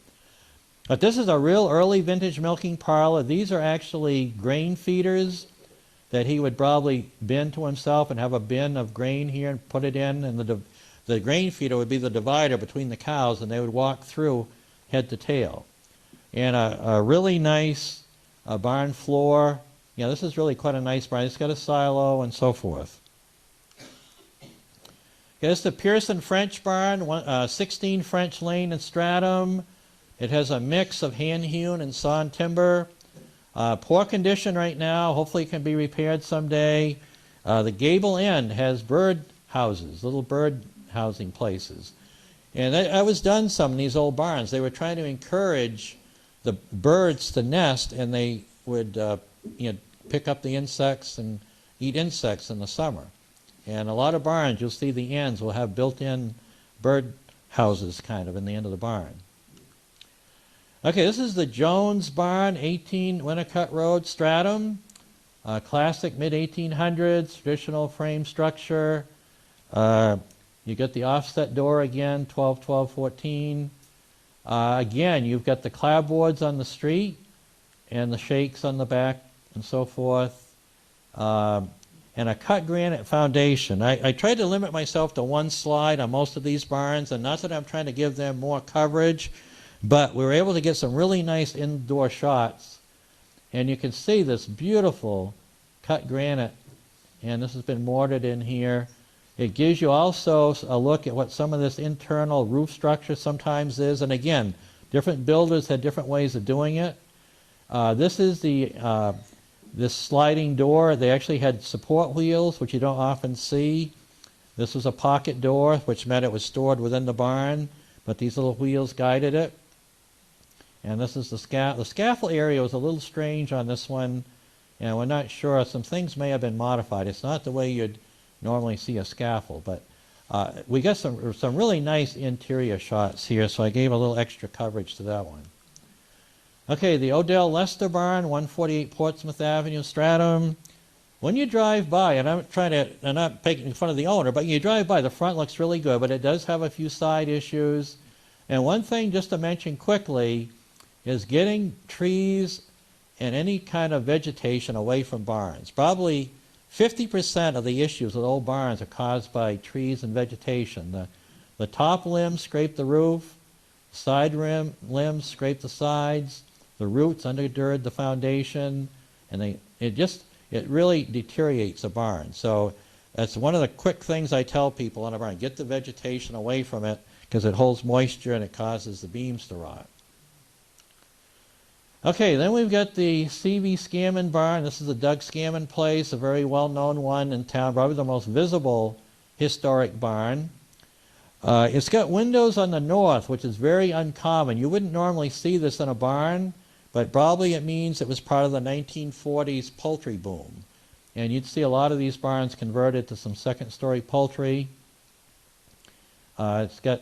C: But this is a real early vintage milking parlor. These are actually grain feeders that he would probably bin to himself and have a bin of grain here and put it in, and the grain feeder would be the divider between the cows, and they would walk through head to tail. And a really nice barn floor. Yeah, this is really quite a nice barn. It's got a silo and so forth. Okay, this is the Pearson French barn, 16 French Lane in Stratham. It has a mix of hand-hewn and sawn timber. Poor condition right now. Hopefully it can be repaired someday. The gable end has bird houses, little bird housing places. And I was done some in these old barns. They were trying to encourage the birds to nest, and they would pick up the insects and eat insects in the summer. And a lot of barns, you'll see the ends will have built-in bird houses kind of in the end of the barn. Okay, this is the Jones Barn, 18 Winnicott Road, Stratham. Classic mid-1800s, traditional frame structure. You get the offset door again, 12, 12, 14. Again, you've got the clapboards on the street and the shakes on the back and so forth. And a cut granite foundation. I tried to limit myself to one slide on most of these barns, and not that I'm trying to give them more coverage, but we were able to get some really nice indoor shots. And you can see this beautiful cut granite, and this has been mortared in here. It gives you also a look at what some of this internal roof structure sometimes is. And again, different builders had different ways of doing it. This is this sliding door. They actually had support wheels, which you don't often see. This was a pocket door, which meant it was stored within the barn, but these little wheels guided it. And this is the scaffold area was a little strange on this one, and we're not sure. Some things may have been modified. It's not the way you'd normally see a scaffold, but we got some really nice interior shots here, so I gave a little extra coverage to that one. Okay, the Odell Lester Barn, 148 Portsmouth Avenue, Stratham. When you drive by, and I'm not making fun of the owner, but you drive by, the front looks really good, but it does have a few side issues. And one thing just to mention quickly is getting trees and any kind of vegetation away from barns. Probably 50% of the issues with old barns are caused by trees and vegetation. The top limbs scrape the roof, side limbs scrape the sides, the roots undergird the foundation, and it really deteriorates a barn. So that's one of the quick things I tell people on a barn: get the vegetation away from it, because it holds moisture and it causes the beams to rot. Okay, then we've got the C.V. Scammon Barn. This is the Doug Scammon place, a very well-known one in town, probably the most visible historic barn. It's got windows on the north, which is very uncommon. You wouldn't normally see this in a barn, but probably it means it was part of the 1940s poultry boom. And you'd see a lot of these barns converted to some second-story poultry. It's got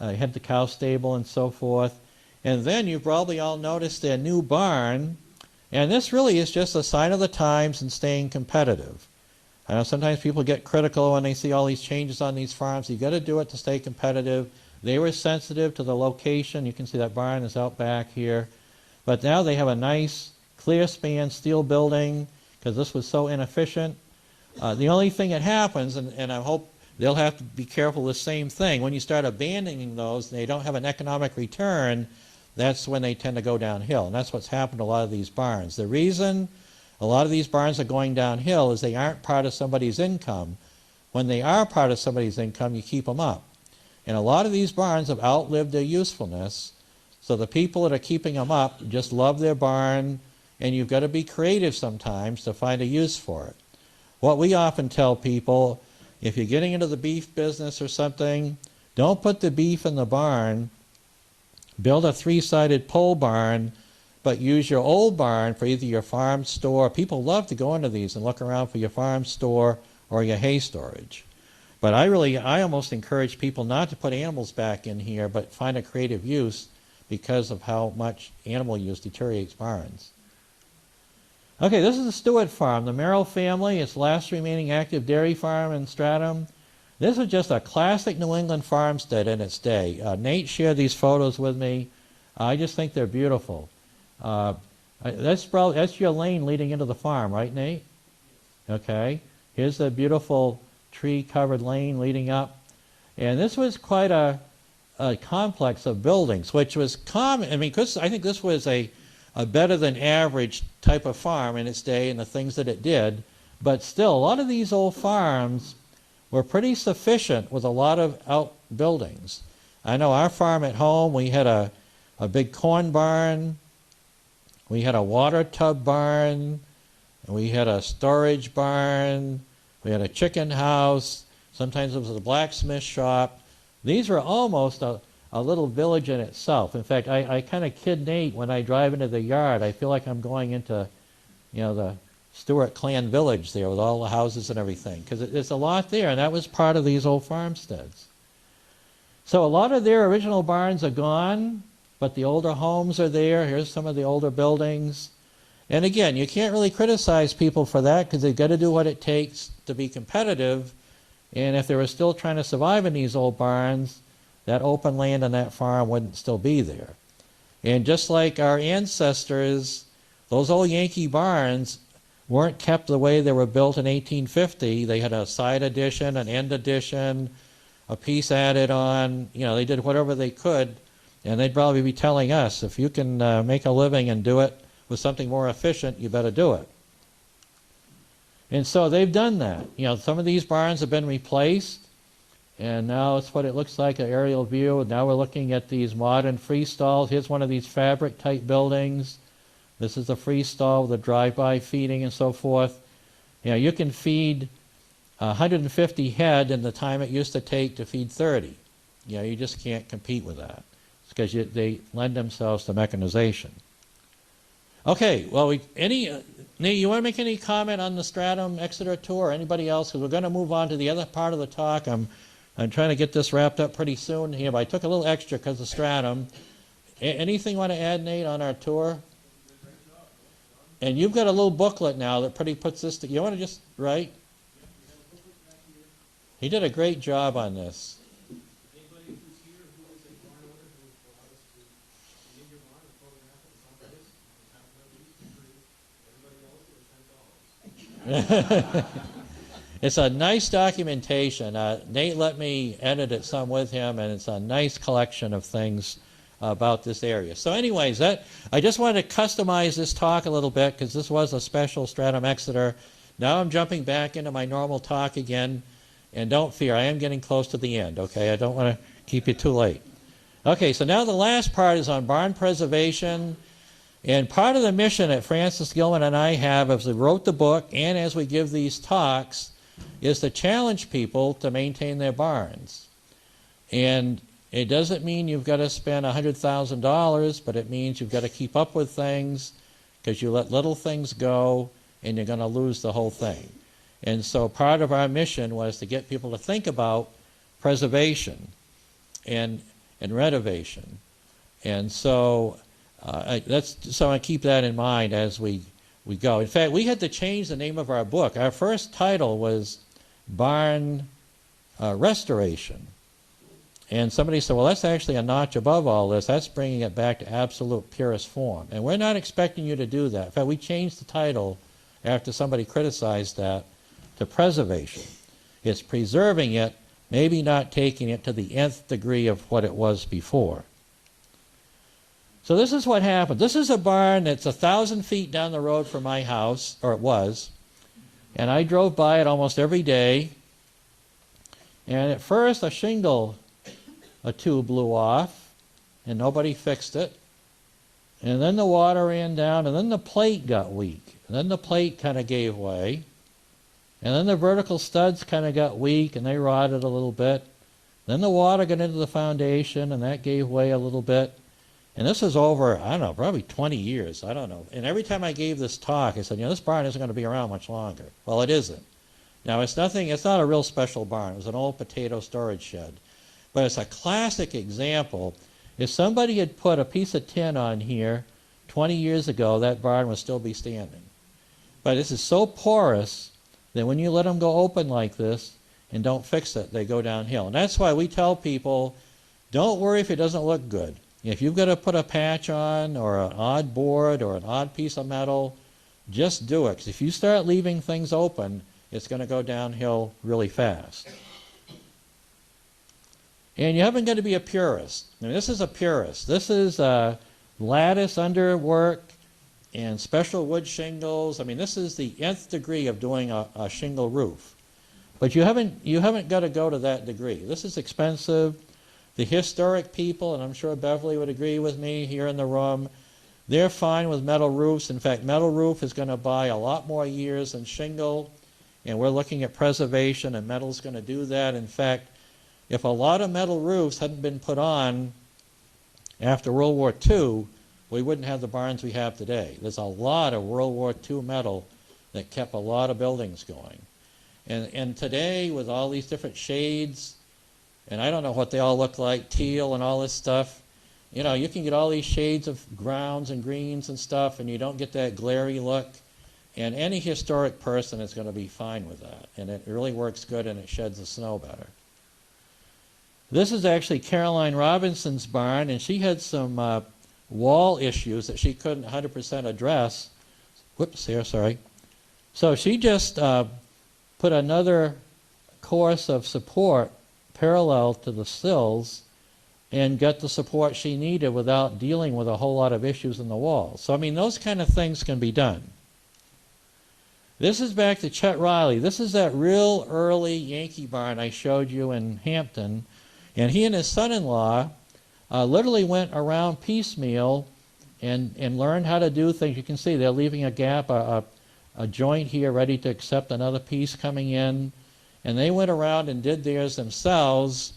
C: had the cow stable and so forth. And then you've probably all noticed their new barn, and this really is just a sign of the times and staying competitive. I know sometimes people get critical when they see all these changes on these farms. You've got to do it to stay competitive. They were sensitive to the location. You can see that barn is out back here. But now they have a nice clear span steel building because this was so inefficient. The only thing that happens, and I hope they'll have to be careful of the same thing, when you start abandoning those and they don't have an economic return, that's when they tend to go downhill. And that's what's happened to a lot of these barns. The reason a lot of these barns are going downhill is they aren't part of somebody's income. When they are part of somebody's income, you keep them up. And a lot of these barns have outlived their usefulness, so the people that are keeping them up just love their barn, and you've got to be creative sometimes to find a use for it. What we often tell people, if you're getting into the beef business or something, don't put the beef in the barn. Build a three-sided pole barn, but use your old barn for either your farm store. People love to go into these and look around for your farm store or your hay storage. But I almost encourage people not to put animals back in here, but find a creative use because of how much animal use deteriorates barns. Okay, this is the Stuart Farm, the Merrill family, its last remaining active dairy farm in Stratham. This is just a classic New England farmstead in its day. Nate shared these photos with me. I just think they're beautiful. That's your lane leading into the farm, right, Nate? Okay. Here's the beautiful tree-covered lane leading up. And this was quite a complex of buildings, which was common. I mean, because I think this was a better than average type of farm in its day and the things that it did. But still, a lot of these old farms were pretty sufficient with a lot of outbuildings. I know our farm at home, we had a big corn barn, we had a water tub barn, and we had a storage barn, we had a chicken house, sometimes it was a blacksmith shop. These were almost a little village in itself. In fact, I kind of kid Nate when I drive into the yard. I feel like I'm going into, the Stuart clan village there with all the houses and everything, because there's a lot there, and that was part of these old farmsteads. So a lot of their original barns are gone, but the older homes are there. Here's some of the older buildings. And again, you can't really criticize people for that because they've got to do what it takes to be competitive. And if they were still trying to survive in these old barns, that open land on that farm wouldn't still be there. And just like our ancestors, those old Yankee barns weren't kept the way they were built in 1850. They had a side addition, an end addition, a piece added on. They did whatever they could, and they'd probably be telling us, if you can make a living and do it with something more efficient, you better do it. And so they've done that. Some of these barns have been replaced, and now it's what it looks like, an aerial view. Now we're looking at these modern freestalls. Here's one of these fabric-type buildings. This is the freestall with the drive-by feeding and so forth. You can feed 150 head in the time it used to take to feed 30. You just can't compete with that because they lend themselves to mechanization. Okay, well, Nate, you want to make any comment on the Stratham Exeter tour, or anybody else? Because we're going to move on to the other part of the talk. I'm trying to get this wrapped up pretty soon here, but I took a little extra because of Stratham. Anything you want to add, Nate, on our tour? And you've got a little booklet now that pretty puts this you want to just write? He did a great job on this.
D: Anybody who's here who is a barn owner who allowed us to be in your barn and photograph it, some of this, have no use for free. Everybody else is $10.
C: It's a nice documentation. Nate let me edit it some with him, and it's a nice collection of things about this area. So anyways, I just wanted to customize this talk a little bit because this was a special Stratham Exeter. Now I'm jumping back into my normal talk again, and don't fear, I am getting close to the end, okay? I don't want to keep you too late. Okay, so now the last part is on barn preservation, and part of the mission that Francis Gilman and I have as we wrote the book and as we give these talks is to challenge people to maintain their barns. And it doesn't mean you've got to spend $100,000, but it means you've got to keep up with things because you let little things go and you're going to lose the whole thing. And so part of our mission was to get people to think about preservation and renovation. And so so I keep that in mind as we go. In fact, we had to change the name of our book. Our first title was Barn Restoration. And somebody said, well, that's actually a notch above all this. That's bringing it back to absolute purest form. And we're not expecting you to do that. In fact, we changed the title after somebody criticized that to preservation. It's preserving it, maybe not taking it to the nth degree of what it was before. So this is what happened. This is a barn that's 1,000 feet down the road from my house, or it was. And I drove by it almost every day. And at first, a shingle or two blew off, and nobody fixed it. And then the water ran down, and then the plate got weak. And then the plate kind of gave way. And then the vertical studs kind of got weak, and they rotted a little bit. Then the water got into the foundation, and that gave way a little bit. And this was over, I don't know, probably 20 years. I don't know. And every time I gave this talk, I said, this barn isn't going to be around much longer. Well, it isn't. Now, it's not a real special barn. It was an old potato storage shed. But it's a classic example. If somebody had put a piece of tin on here 20 years ago, that barn would still be standing. But this is so porous that when you let them go open like this and don't fix it, they go downhill. And that's why we tell people, don't worry if it doesn't look good. If you've got to put a patch on or an odd board or an odd piece of metal, just do it. Because if you start leaving things open, it's going to go downhill really fast. And you haven't got to be a purist. I mean, this is a purist. This is lattice underwork and special wood shingles. I mean, this is the nth degree of doing a shingle roof. But you haven't got to go to that degree. This is expensive. The historic people, and I'm sure Beverly would agree with me here in the room, they're fine with metal roofs. In fact, metal roof is going to buy a lot more years than shingle, and we're looking at preservation, and metal's going to do that. In fact, if a lot of metal roofs hadn't been put on after World War II, we wouldn't have the barns we have today. There's a lot of World War II metal that kept a lot of buildings going. And today, with all these different shades, and I don't know what they all look like, teal and all this stuff, you can get all these shades of browns and greens and stuff, and you don't get that glary look. And any historic person is going to be fine with that. And it really works good, and it sheds the snow better. This is actually Caroline Robinson's barn, and she had some wall issues that she couldn't 100% address. Whoops, here, sorry. So she just put another course of support parallel to the sills and got the support she needed without dealing with a whole lot of issues in the walls. So, I mean, those kind of things can be done. This is back to Chet Riley. This is that real early Yankee barn I showed you in Hampton. And he and his son-in-law literally went around piecemeal and learned how to do things. You can see they're leaving a gap, a joint here ready to accept another piece coming in. And they went around and did theirs themselves.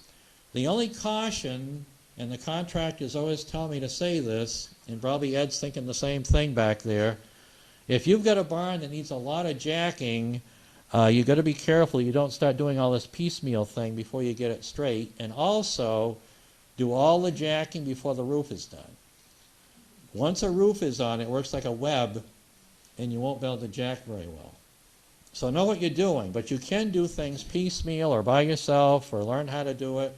C: The only caution, and the contractors always tell me to say this, and probably Ed's thinking the same thing back there, if you've got a barn that needs a lot of jacking, you've got to be careful you don't start doing all this piecemeal thing before you get it straight. And also, do all the jacking before the roof is done. Once a roof is on, it works like a web, and you won't be able to jack very well. So know what you're doing, but you can do things piecemeal or by yourself or learn how to do it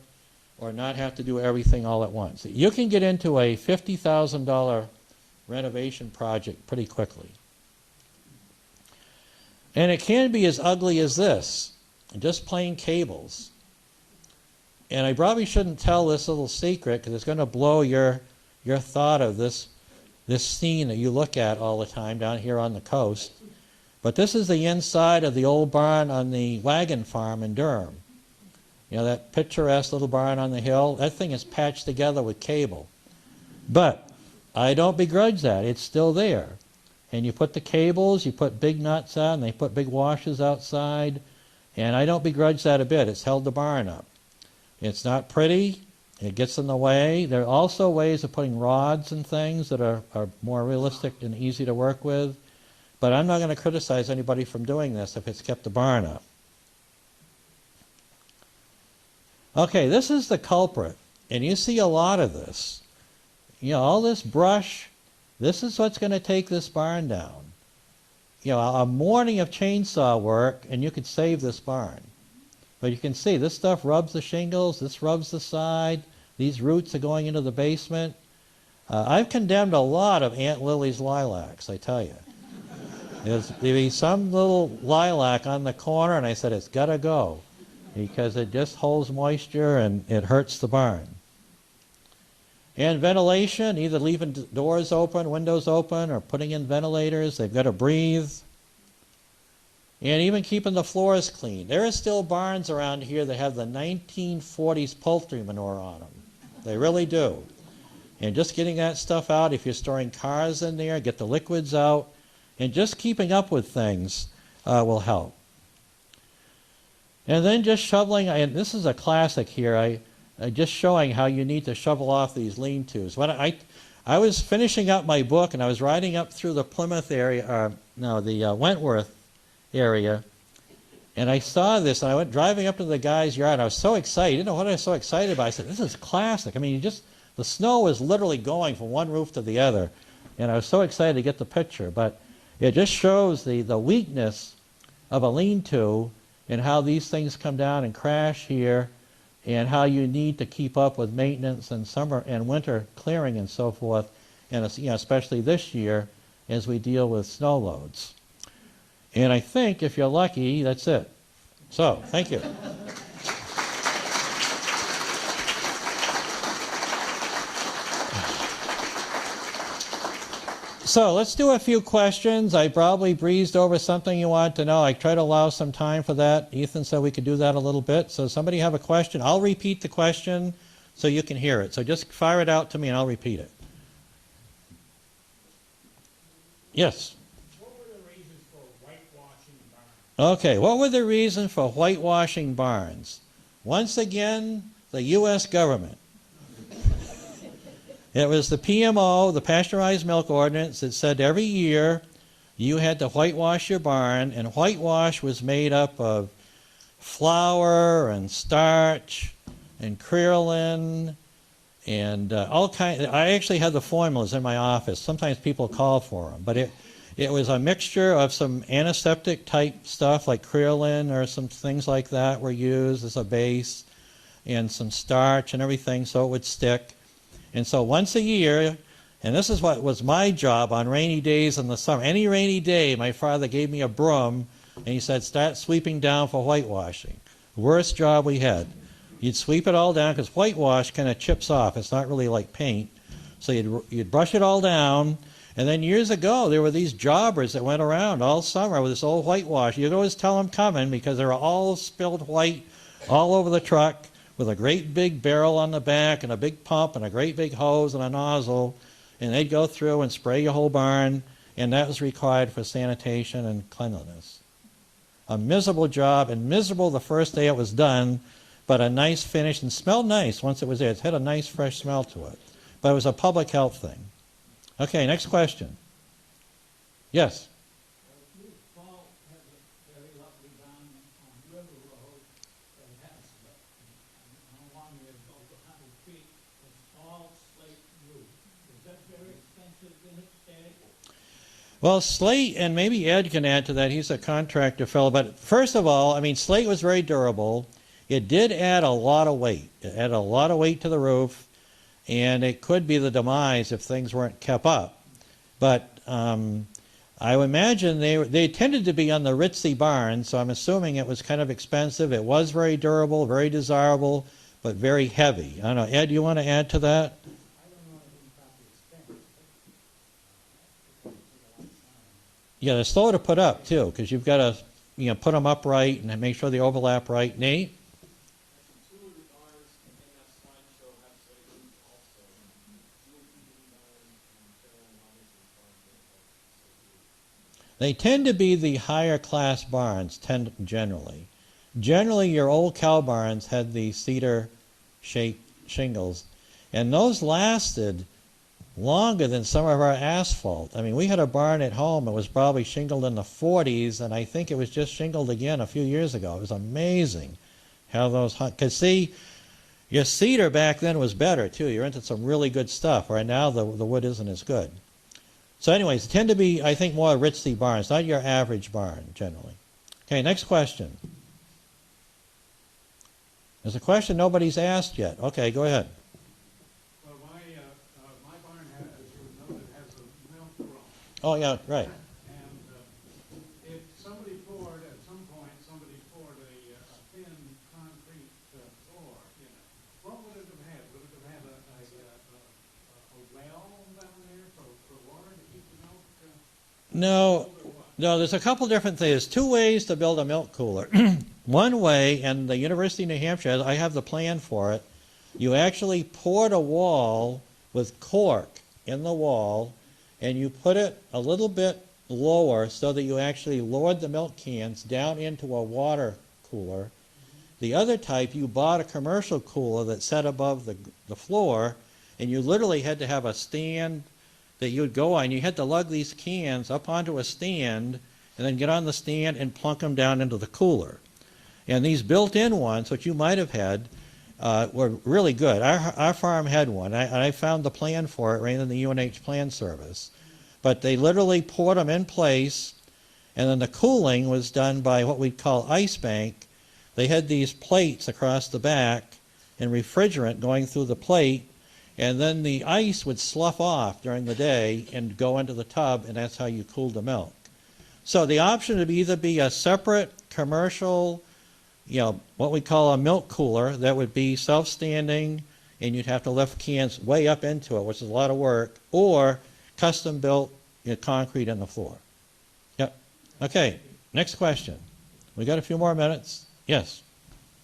C: or not have to do everything all at once. You can get into a $50,000 renovation project pretty quickly. And it can be as ugly as this, just plain cables. And I probably shouldn't tell this little secret because it's going to blow your thought of this scene that you look at all the time down here on the coast. But this is the inside of the old barn on the wagon farm in Durham. That picturesque little barn on the hill, that thing is patched together with cable. But I don't begrudge that. It's still there. And you put the cables, you put big nuts on, they put big washers outside, and I don't begrudge that a bit. It's held the barn up. It's not pretty. It gets in the way. There are also ways of putting rods and things that are more realistic and easy to work with. But I'm not going to criticize anybody from doing this if it's kept the barn up. Okay, this is the culprit. And you see a lot of this. all this brush, this is what's going to take this barn down. A morning of chainsaw work, and you could save this barn. But you can see this stuff rubs the shingles, this rubs the side, these roots are going into the basement. I've condemned a lot of Aunt Lily's lilacs, I tell you. There'd be some little lilac on the corner, and I said, it's got to go, because it just holds moisture and it hurts the barn. And ventilation, either leaving doors open, windows open, or putting in ventilators. They've got to breathe. And even keeping the floors clean. There are still barns around here that have the 1940s poultry manure on them. They really do. And just getting that stuff out, if you're storing cars in there, get the liquids out, and just keeping up with things will help. And then just shoveling, and this is a classic here, just showing how you need to shovel off these lean-tos. When I was finishing up my book, and I was riding up through the Plymouth area, the Wentworth area, and I saw this, and I went driving up to the guy's yard, and I was so excited. I didn't know what I was so excited about. I said, this is classic. I mean, the snow was literally going from one roof to the other, and I was so excited to get the picture. But it just shows the weakness of a lean-to and how these things come down and crash here, and how you need to keep up with maintenance and summer and winter clearing and so forth, and especially this year as we deal with snow loads. And I think if you're lucky, that's it. So, thank you. So let's do a few questions. I probably breezed over something you want to know. I try to allow some time for that. Ethan said we could do that a little bit. So somebody have a question? I'll repeat the question so you can hear it. So just fire it out to me and I'll repeat it. Yes?
D: What were the reasons for whitewashing barns?
C: Okay, what were the reasons for whitewashing barns? Once again, the U.S. government. It was the PMO, the Pasteurized Milk Ordinance, that said every year you had to whitewash your barn, and whitewash was made up of flour and starch and creolin and all kinds. I actually had the formulas in my office. Sometimes people call for them, but it was a mixture of some antiseptic type stuff like creolin or some things like that were used as a base, and some starch and everything so it would stick. And so once a year, and this is what was my job on rainy days in the summer. Any rainy day, my father gave me a broom, and he said, start sweeping down for whitewashing. Worst job we had. You'd sweep it all down, because whitewash kind of chips off. It's not really like paint. So you'd brush it all down, and then years ago, there were these jobbers that went around all summer with this old whitewash. You'd always tell them coming, because they were all spilled white all over the truck, with a great big barrel on the back and a big pump and a great big hose and a nozzle, and they'd go through and spray your whole barn, and that was required for sanitation and cleanliness. A miserable job, and miserable the first day it was done, but a nice finish, and smelled nice once it was there. It had a nice fresh smell to it. But it was a public health thing. Okay, next question. Yes?
D: Paul has a very lovely barn on River Road that has how long it is, over 100 feet. It's all slate roof. Is that very expensive in its day?
C: Well, slate, and maybe Ed can add to that, he's a contractor fellow, but first of all, I mean, slate was very durable. It did add a lot of weight. It added a lot of weight to the roof, and it could be the demise if things weren't kept up. But I would imagine they tended to be on the ritzy barn, so I'm assuming it was kind of expensive. It was very durable, very desirable, but very heavy. I don't know, Ed, you want to add to that?
D: I don't know anything about the expense.
C: Yeah, they're slow to put up, too, because you've got to put them upright and make sure they overlap right. Nate?
B: Two of the barns in that slideshow have slate roofs also. Two of the barns and Carolyn Robinson's barn.
C: They tend to be the higher class barns, generally. Generally, your old cow barns had the cedar shaped shingles, and those lasted longer than some of our asphalt. I mean, we had a barn at home that was probably shingled in the 40s, and I think it was just shingled again a few years ago. It was amazing how those, because see, Your cedar back then was better, too. You're into some really good stuff. Right now, the wood isn't as good. So anyways, tend to be, I think, more ritzy barns, not your average barn, generally. Okay, next question. There's a question nobody's asked yet. Okay, go ahead.
D: Well, my barn has, as you know, it has a milk room.
C: Oh, yeah, right.
D: And if somebody poured, at some point, somebody poured a thin concrete floor in it, what would it have had? Would it have had a well down there for water to keep the milk?
C: No, no, there's a couple different things. Two ways to build a milk cooler. One way, and the University of New Hampshire, I have the plan for it, you actually poured a wall with cork in the wall, and you put it a little bit lower so that you actually lowered the milk cans down into a water cooler. The other type, you bought a commercial cooler that sat above the floor, and you literally had to have a stand that you would go on. You had to lug these cans up onto a stand and then get on the stand and plunk them down into the cooler. And these built-in ones, which you might have had, were really good. Our farm had one. I found the plan for it right in the UNH plan service. But they literally poured them in place, and then the cooling was done by what we'd call ice bank. They had these plates across the back and refrigerant going through the plate, and then the ice would slough off during the day and go into the tub, and that's how you cooled the milk. So the option would either be a separate commercial, what we call a milk cooler that would be self-standing, and you'd have to lift cans way up into it, which is a lot of work, or custom-built concrete in the floor. Yep. Okay, next question. We got a few more minutes. Yes?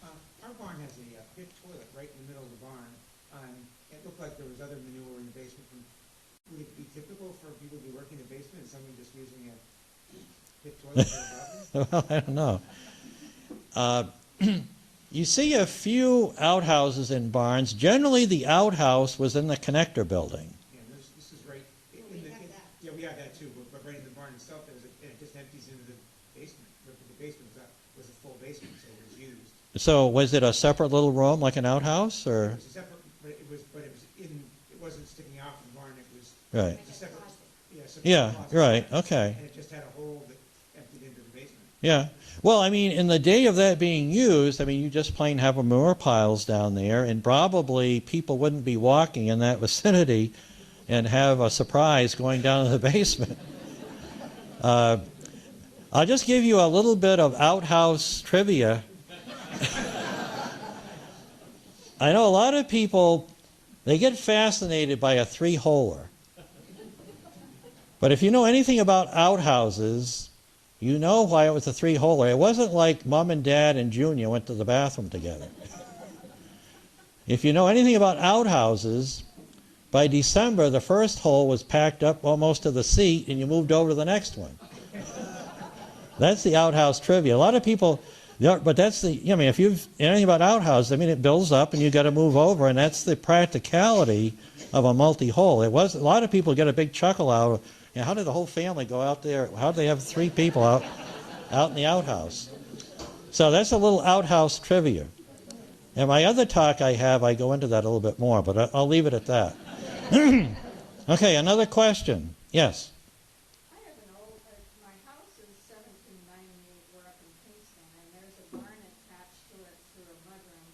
E: Our barn has a pit toilet right in the middle of the barn. It looked like there was other manure in the basement. Would it be typical for people to be working in the basement and someone just using a pit toilet for a bathroom?
C: Well, I don't know. You see a few outhouses in barns. Generally, the outhouse was in the connector building.
E: Yeah, this is right in the. Yeah, we have that too, but right in the barn itself, and it just empties into the basement. The basement was a full basement, so it was used.
C: So was it a separate little room, like an outhouse,
E: It
C: or?
E: was a separate, but it wasn't sticking out from the barn. It was.
C: Right.
E: It was a separate. Yeah. Separate
C: Yeah.
E: closet.
C: Right. Okay.
E: And it just had a hole that emptied into the basement.
C: Yeah. Well, I mean, in the day of that being used, I mean, you just plain have manure piles down there, and probably people wouldn't be walking in that vicinity and have a surprise going down to the basement. I'll just give you a little bit of outhouse trivia. I know a lot of people, they get fascinated by a three-holer. But if you know anything about outhouses, you know why it was a three-holer. It wasn't like Mom and Dad and Junior went to the bathroom together. If you know anything about outhouses, by December, the first hole was packed up almost to the seat, and you moved over to the next one. That's the outhouse trivia. A lot of people, but that's the, I mean, if you've anything about outhouses, I mean, it builds up, and you got to move over, and that's the practicality of a multi-hole. It was, a lot of people get a big chuckle out of, how did the whole family go out there? How did they have 3 people out in the outhouse? So that's a little outhouse trivia. And my other talk I go into that a little bit more, but I'll leave it at that. Okay, another question. Yes?
F: I have an old, my house is 1798, we're up in Kingston, and there's a barn attached to it through a mudroom.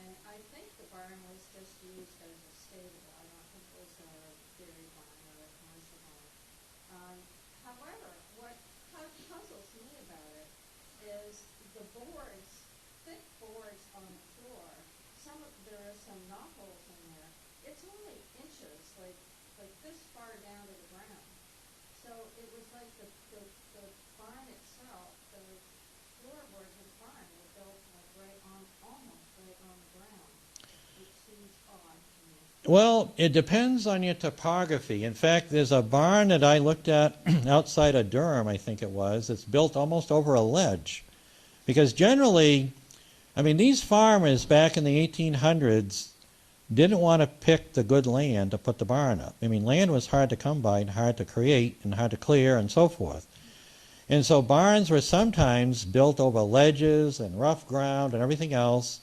F: And I think the barn was just used as a stable. I don't think it was a dairy barn or a commercial barn. However, what puzzles me about it is the boards, thick boards on the floor. There are some knot holes in there. It's only inches, like this far down to the ground. So it was like the barn itself, the floorboards of the barn were built like almost right on the ground, which seems odd to me.
C: Well, it depends on your topography. In fact, there's a barn that I looked at outside of Durham, I think it was. It's built almost over a ledge. Because generally, I mean, these farmers back in the 1800s didn't want to pick the good land to put the barn up. I mean, land was hard to come by and hard to create and hard to clear and so forth. And so barns were sometimes built over ledges and rough ground and everything else.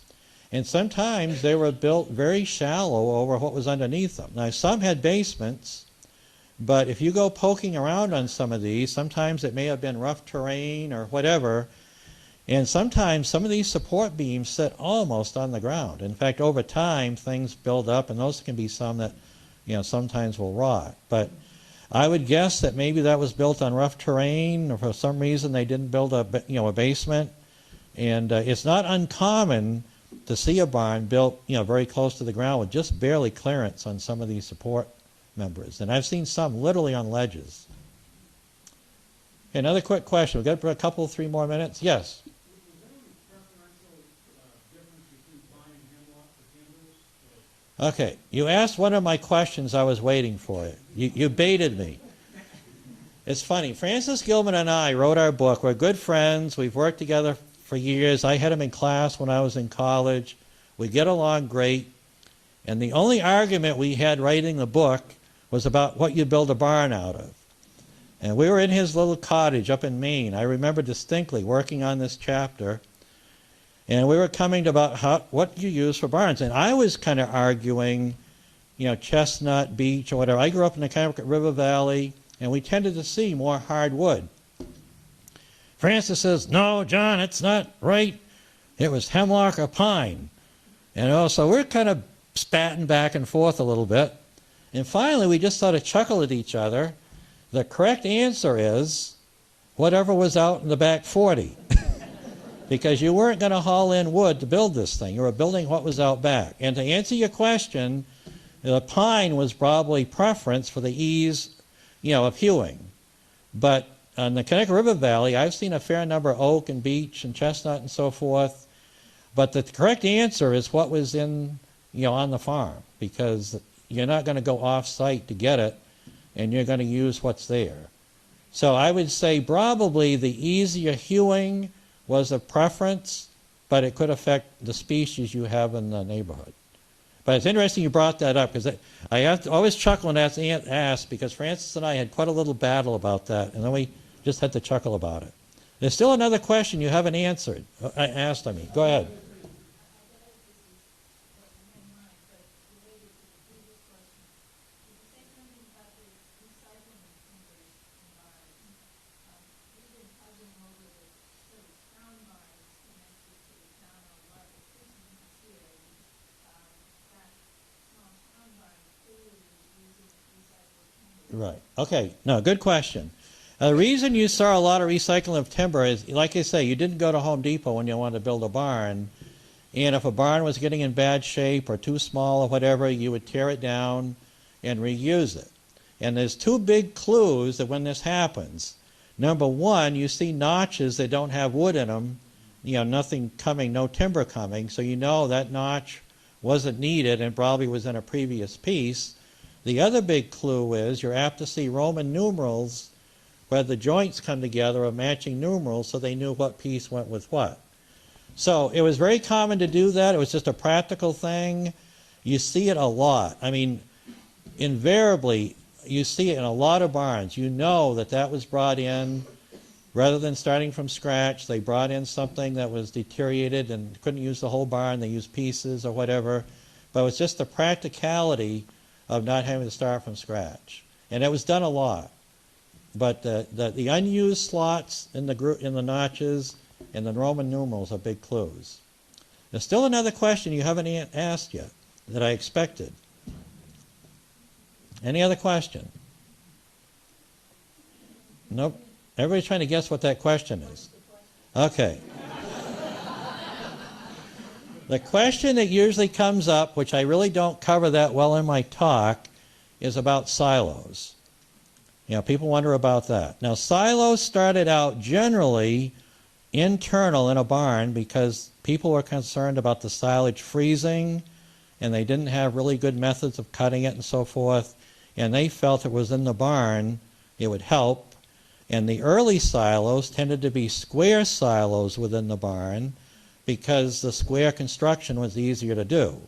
C: And sometimes they were built very shallow over what was underneath them. Now, some had basements, but if you go poking around on some of these, sometimes it may have been rough terrain or whatever, and sometimes some of these support beams sit almost on the ground. In fact, over time, things build up, and those can be some that, sometimes will rot. But I would guess that maybe that was built on rough terrain, or for some reason they didn't build a basement. And it's not uncommon to see a barn built, very close to the ground with just barely clearance on some of these support members. And I've seen some literally on ledges. Okay, another quick question. We've got a couple, 3 more minutes. Yes?
D: Was there any preferential difference between pine and hemlock for timbers?
C: Okay, you asked one of my questions. I was waiting for it. You baited me. It's funny. Francis Gilman and I wrote our book. We're good friends. We've worked together for years. I had him in class when I was in college. We get along great. And the only argument we had writing the book was about what you build a barn out of. And we were in his little cottage up in Maine. I remember distinctly working on this chapter. And we were coming to about what you use for barns. And I was kind of arguing, chestnut, beech, or whatever. I grew up in the Connecticut River Valley, and we tended to see more hardwood. Francis says, no, John, it's not right. It was hemlock or pine. So we're kind of spatting back and forth a little bit. And finally, we just sort of chuckled at each other. The correct answer is whatever was out in the back 40. Because you weren't going to haul in wood to build this thing. You were building what was out back. And to answer your question, the pine was probably preference for the ease, of hewing. But on the Connecticut River Valley, I've seen a fair number of oak and beech and chestnut and so forth. But the correct answer is what was in, on the farm, because you're not going to go off-site to get it, and you're going to use what's there. So I would say probably the easier hewing was a preference, but it could affect the species you have in the neighborhood. But it's interesting you brought that up, because I have to always chuckle and ask, because Francis and I had quite a little battle about that, and then we just had to chuckle about it. There's still another question you haven't answered. Asked. Go ahead. Right. Okay. No, good question. The reason you saw a lot of recycling of timber is, like I say, you didn't go to Home Depot when you wanted to build a barn. And if a barn was getting in bad shape or too small or whatever, you would tear it down and reuse it. And there's 2 big clues that when this happens. Number 1, you see notches that don't have wood in them, nothing coming, no timber coming, so you know that notch wasn't needed and probably was in a previous piece. The other big clue is you're apt to see Roman numerals where the joints come together of matching numerals, so they knew what piece went with what. So it was very common to do that. It was just a practical thing. You see it a lot. Invariably, you see it in a lot of barns. You know that was brought in, rather than starting from scratch, they brought in something that was deteriorated and couldn't use the whole barn. They used pieces or whatever. But it was just the practicality of not having to start from scratch. And it was done a lot. But the unused slots in the notches and the Roman numerals are big clues. There's still another question you haven't asked yet that I expected. Any other question? Nope. Everybody's trying to guess what that question is. Okay. The question that usually comes up, which I really don't cover that well in my talk, is about silos. People wonder about that. Now, silos started out generally internal in a barn because people were concerned about the silage freezing, and they didn't have really good methods of cutting it and so forth, and they felt it was in the barn, it would help. And the early silos tended to be square silos within the barn because the square construction was easier to do.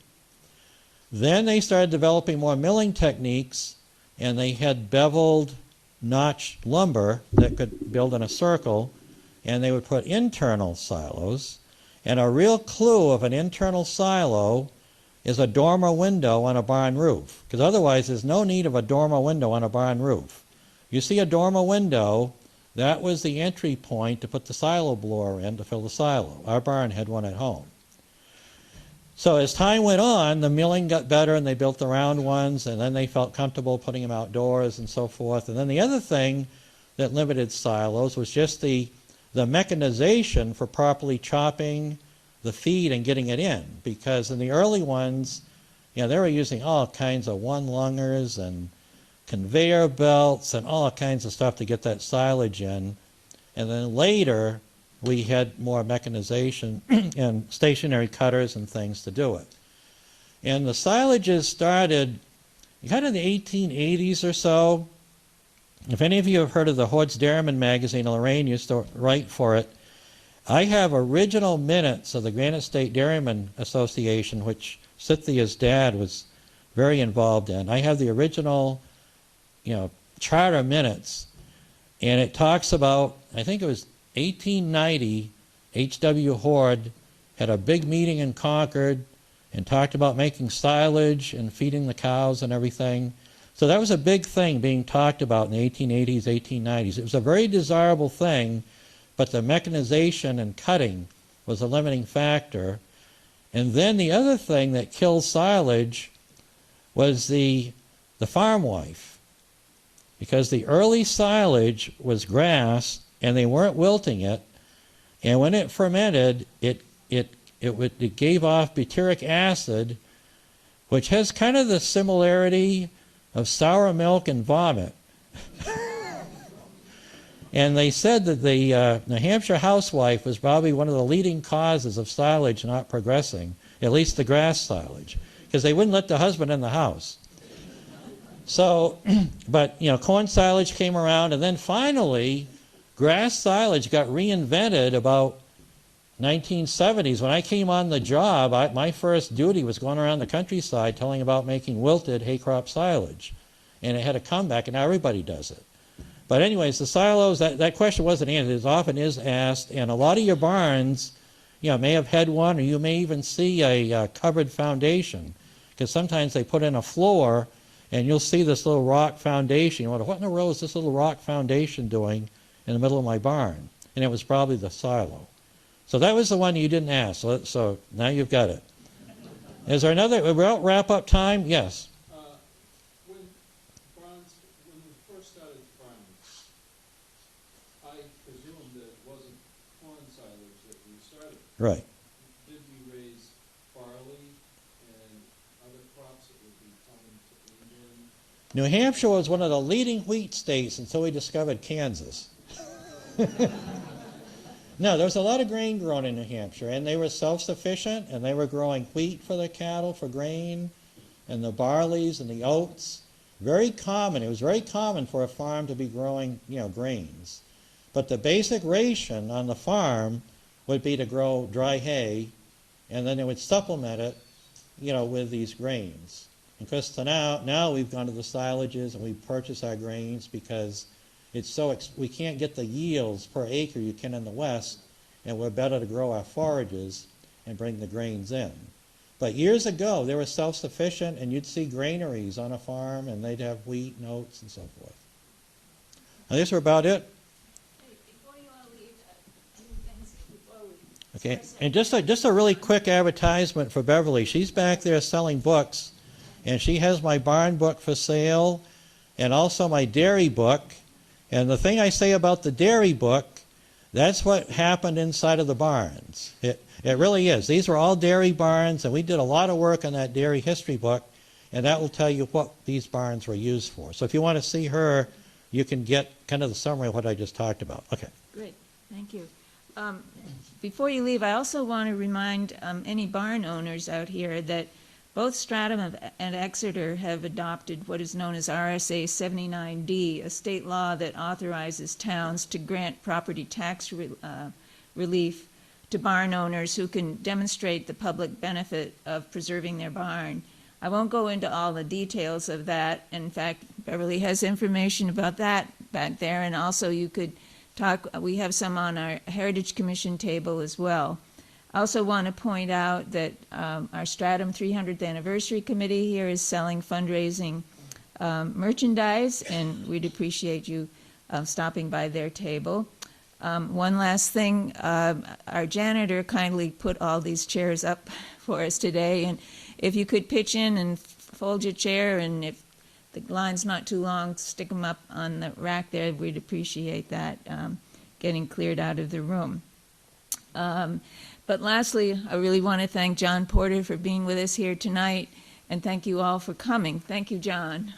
C: Then they started developing more milling techniques, and they had beveled notched lumber that could build in a circle, and they would put internal silos. And a real clue of an internal silo is a dormer window on a barn roof, because otherwise there's no need of a dormer window on a barn roof. You see a dormer window, that was the entry point to put the silo blower in to fill the silo. Our barn had one at home. So as time went on, the milling got better and they built the round ones, and then they felt comfortable putting them outdoors and so forth. And then the other thing that limited silos was just the mechanization for properly chopping the feed and getting it in. Because in the early ones, they were using all kinds of one-lungers and conveyor belts and all kinds of stuff to get that silage in. And then later, we had more mechanization and stationary cutters and things to do it. And the silages started kind of in the 1880s or so. If any of you have heard of the Hoard's Dairyman magazine, Lorraine used to write for it. I have original minutes of the Granite State Dairyman Association, which Cynthia's dad was very involved in. I have the original, charter minutes, and it talks about, I think it was 1890, H.W. Hoard had a big meeting in Concord and talked about making silage and feeding the cows and everything. So that was a big thing being talked about in the 1880s, 1890s. It was a very desirable thing, but the mechanization and cutting was a limiting factor. And then the other thing that killed silage was the farm wife, because the early silage was grass and they weren't wilting it, and when it fermented, it gave off butyric acid, which has kind of the similarity of sour milk and vomit. And they said that the New Hampshire housewife was probably one of the leading causes of silage not progressing, at least the grass silage, because they wouldn't let the husband in the house. So, but corn silage came around, and then finally, grass silage got reinvented about 1970s. When I came on the job, my first duty was going around the countryside telling about making wilted hay crop silage. And it had a comeback, and now everybody does it. But anyways, the silos, that question wasn't answered. It often is asked, and a lot of your barns may have had one, or you may even see a covered foundation, because sometimes they put in a floor, and you'll see this little rock foundation. You wonder, what in the world is this little rock foundation doing in the middle of my barn? And it was probably the silo. So that was the one you didn't ask. So now you've got it. Is there another? About wrap-up time? Yes.
G: When we first started farming, I presumed that it wasn't corn silage that we started.
C: Right.
G: Did we raise barley and other crops that would be coming to England?
C: New Hampshire was one of the leading wheat states until we discovered Kansas. No, there was a lot of grain grown in New Hampshire, and they were self-sufficient, and they were growing wheat for their cattle for grain, and the barleys and the oats. Very common. It was very common for a farm to be growing, grains. But the basic ration on the farm would be to grow dry hay, and then they would supplement it, with these grains. And of course, now we've gone to the silages and we purchase our grains because it's we can't get the yields per acre you can in the West, and we're better to grow our forages and bring the grains in. But years ago, they were self-sufficient, and you'd see granaries on a farm, and they'd have wheat and oats and so forth. Now, these are about it.
A: Before you all leave, a few things before we...
C: Okay, and just a really quick advertisement for Beverly. She's back there selling books, and she has my barn book for sale, and also my dairy book. And the thing I say about the dairy book, that's what happened inside of the barns. It really is. These were all dairy barns, and we did a lot of work on that dairy history book, and that will tell you what these barns were used for. So if you want to see her, you can get kind of the summary of what I just talked about. Okay.
A: Great, thank you. Before you leave, I also want to remind any barn owners out here that both Stratham and Exeter have adopted what is known as RSA 79D, a state law that authorizes towns to grant property tax relief to barn owners who can demonstrate the public benefit of preserving their barn. I won't go into all the details of that. In fact, Beverly has information about that back there, and also you could talk, we have some on our Heritage Commission table as well. Also want to point out that our Stratham 300th Anniversary Committee here is selling fundraising merchandise, and we'd appreciate you stopping by their table. One last thing, our janitor kindly put all these chairs up for us today, and if you could pitch in and fold your chair, and if the line's not too long, stick them up on the rack there, we'd appreciate that getting cleared out of the room. But lastly, I really want to thank John Porter for being with us here tonight, and thank you all for coming. Thank you, John.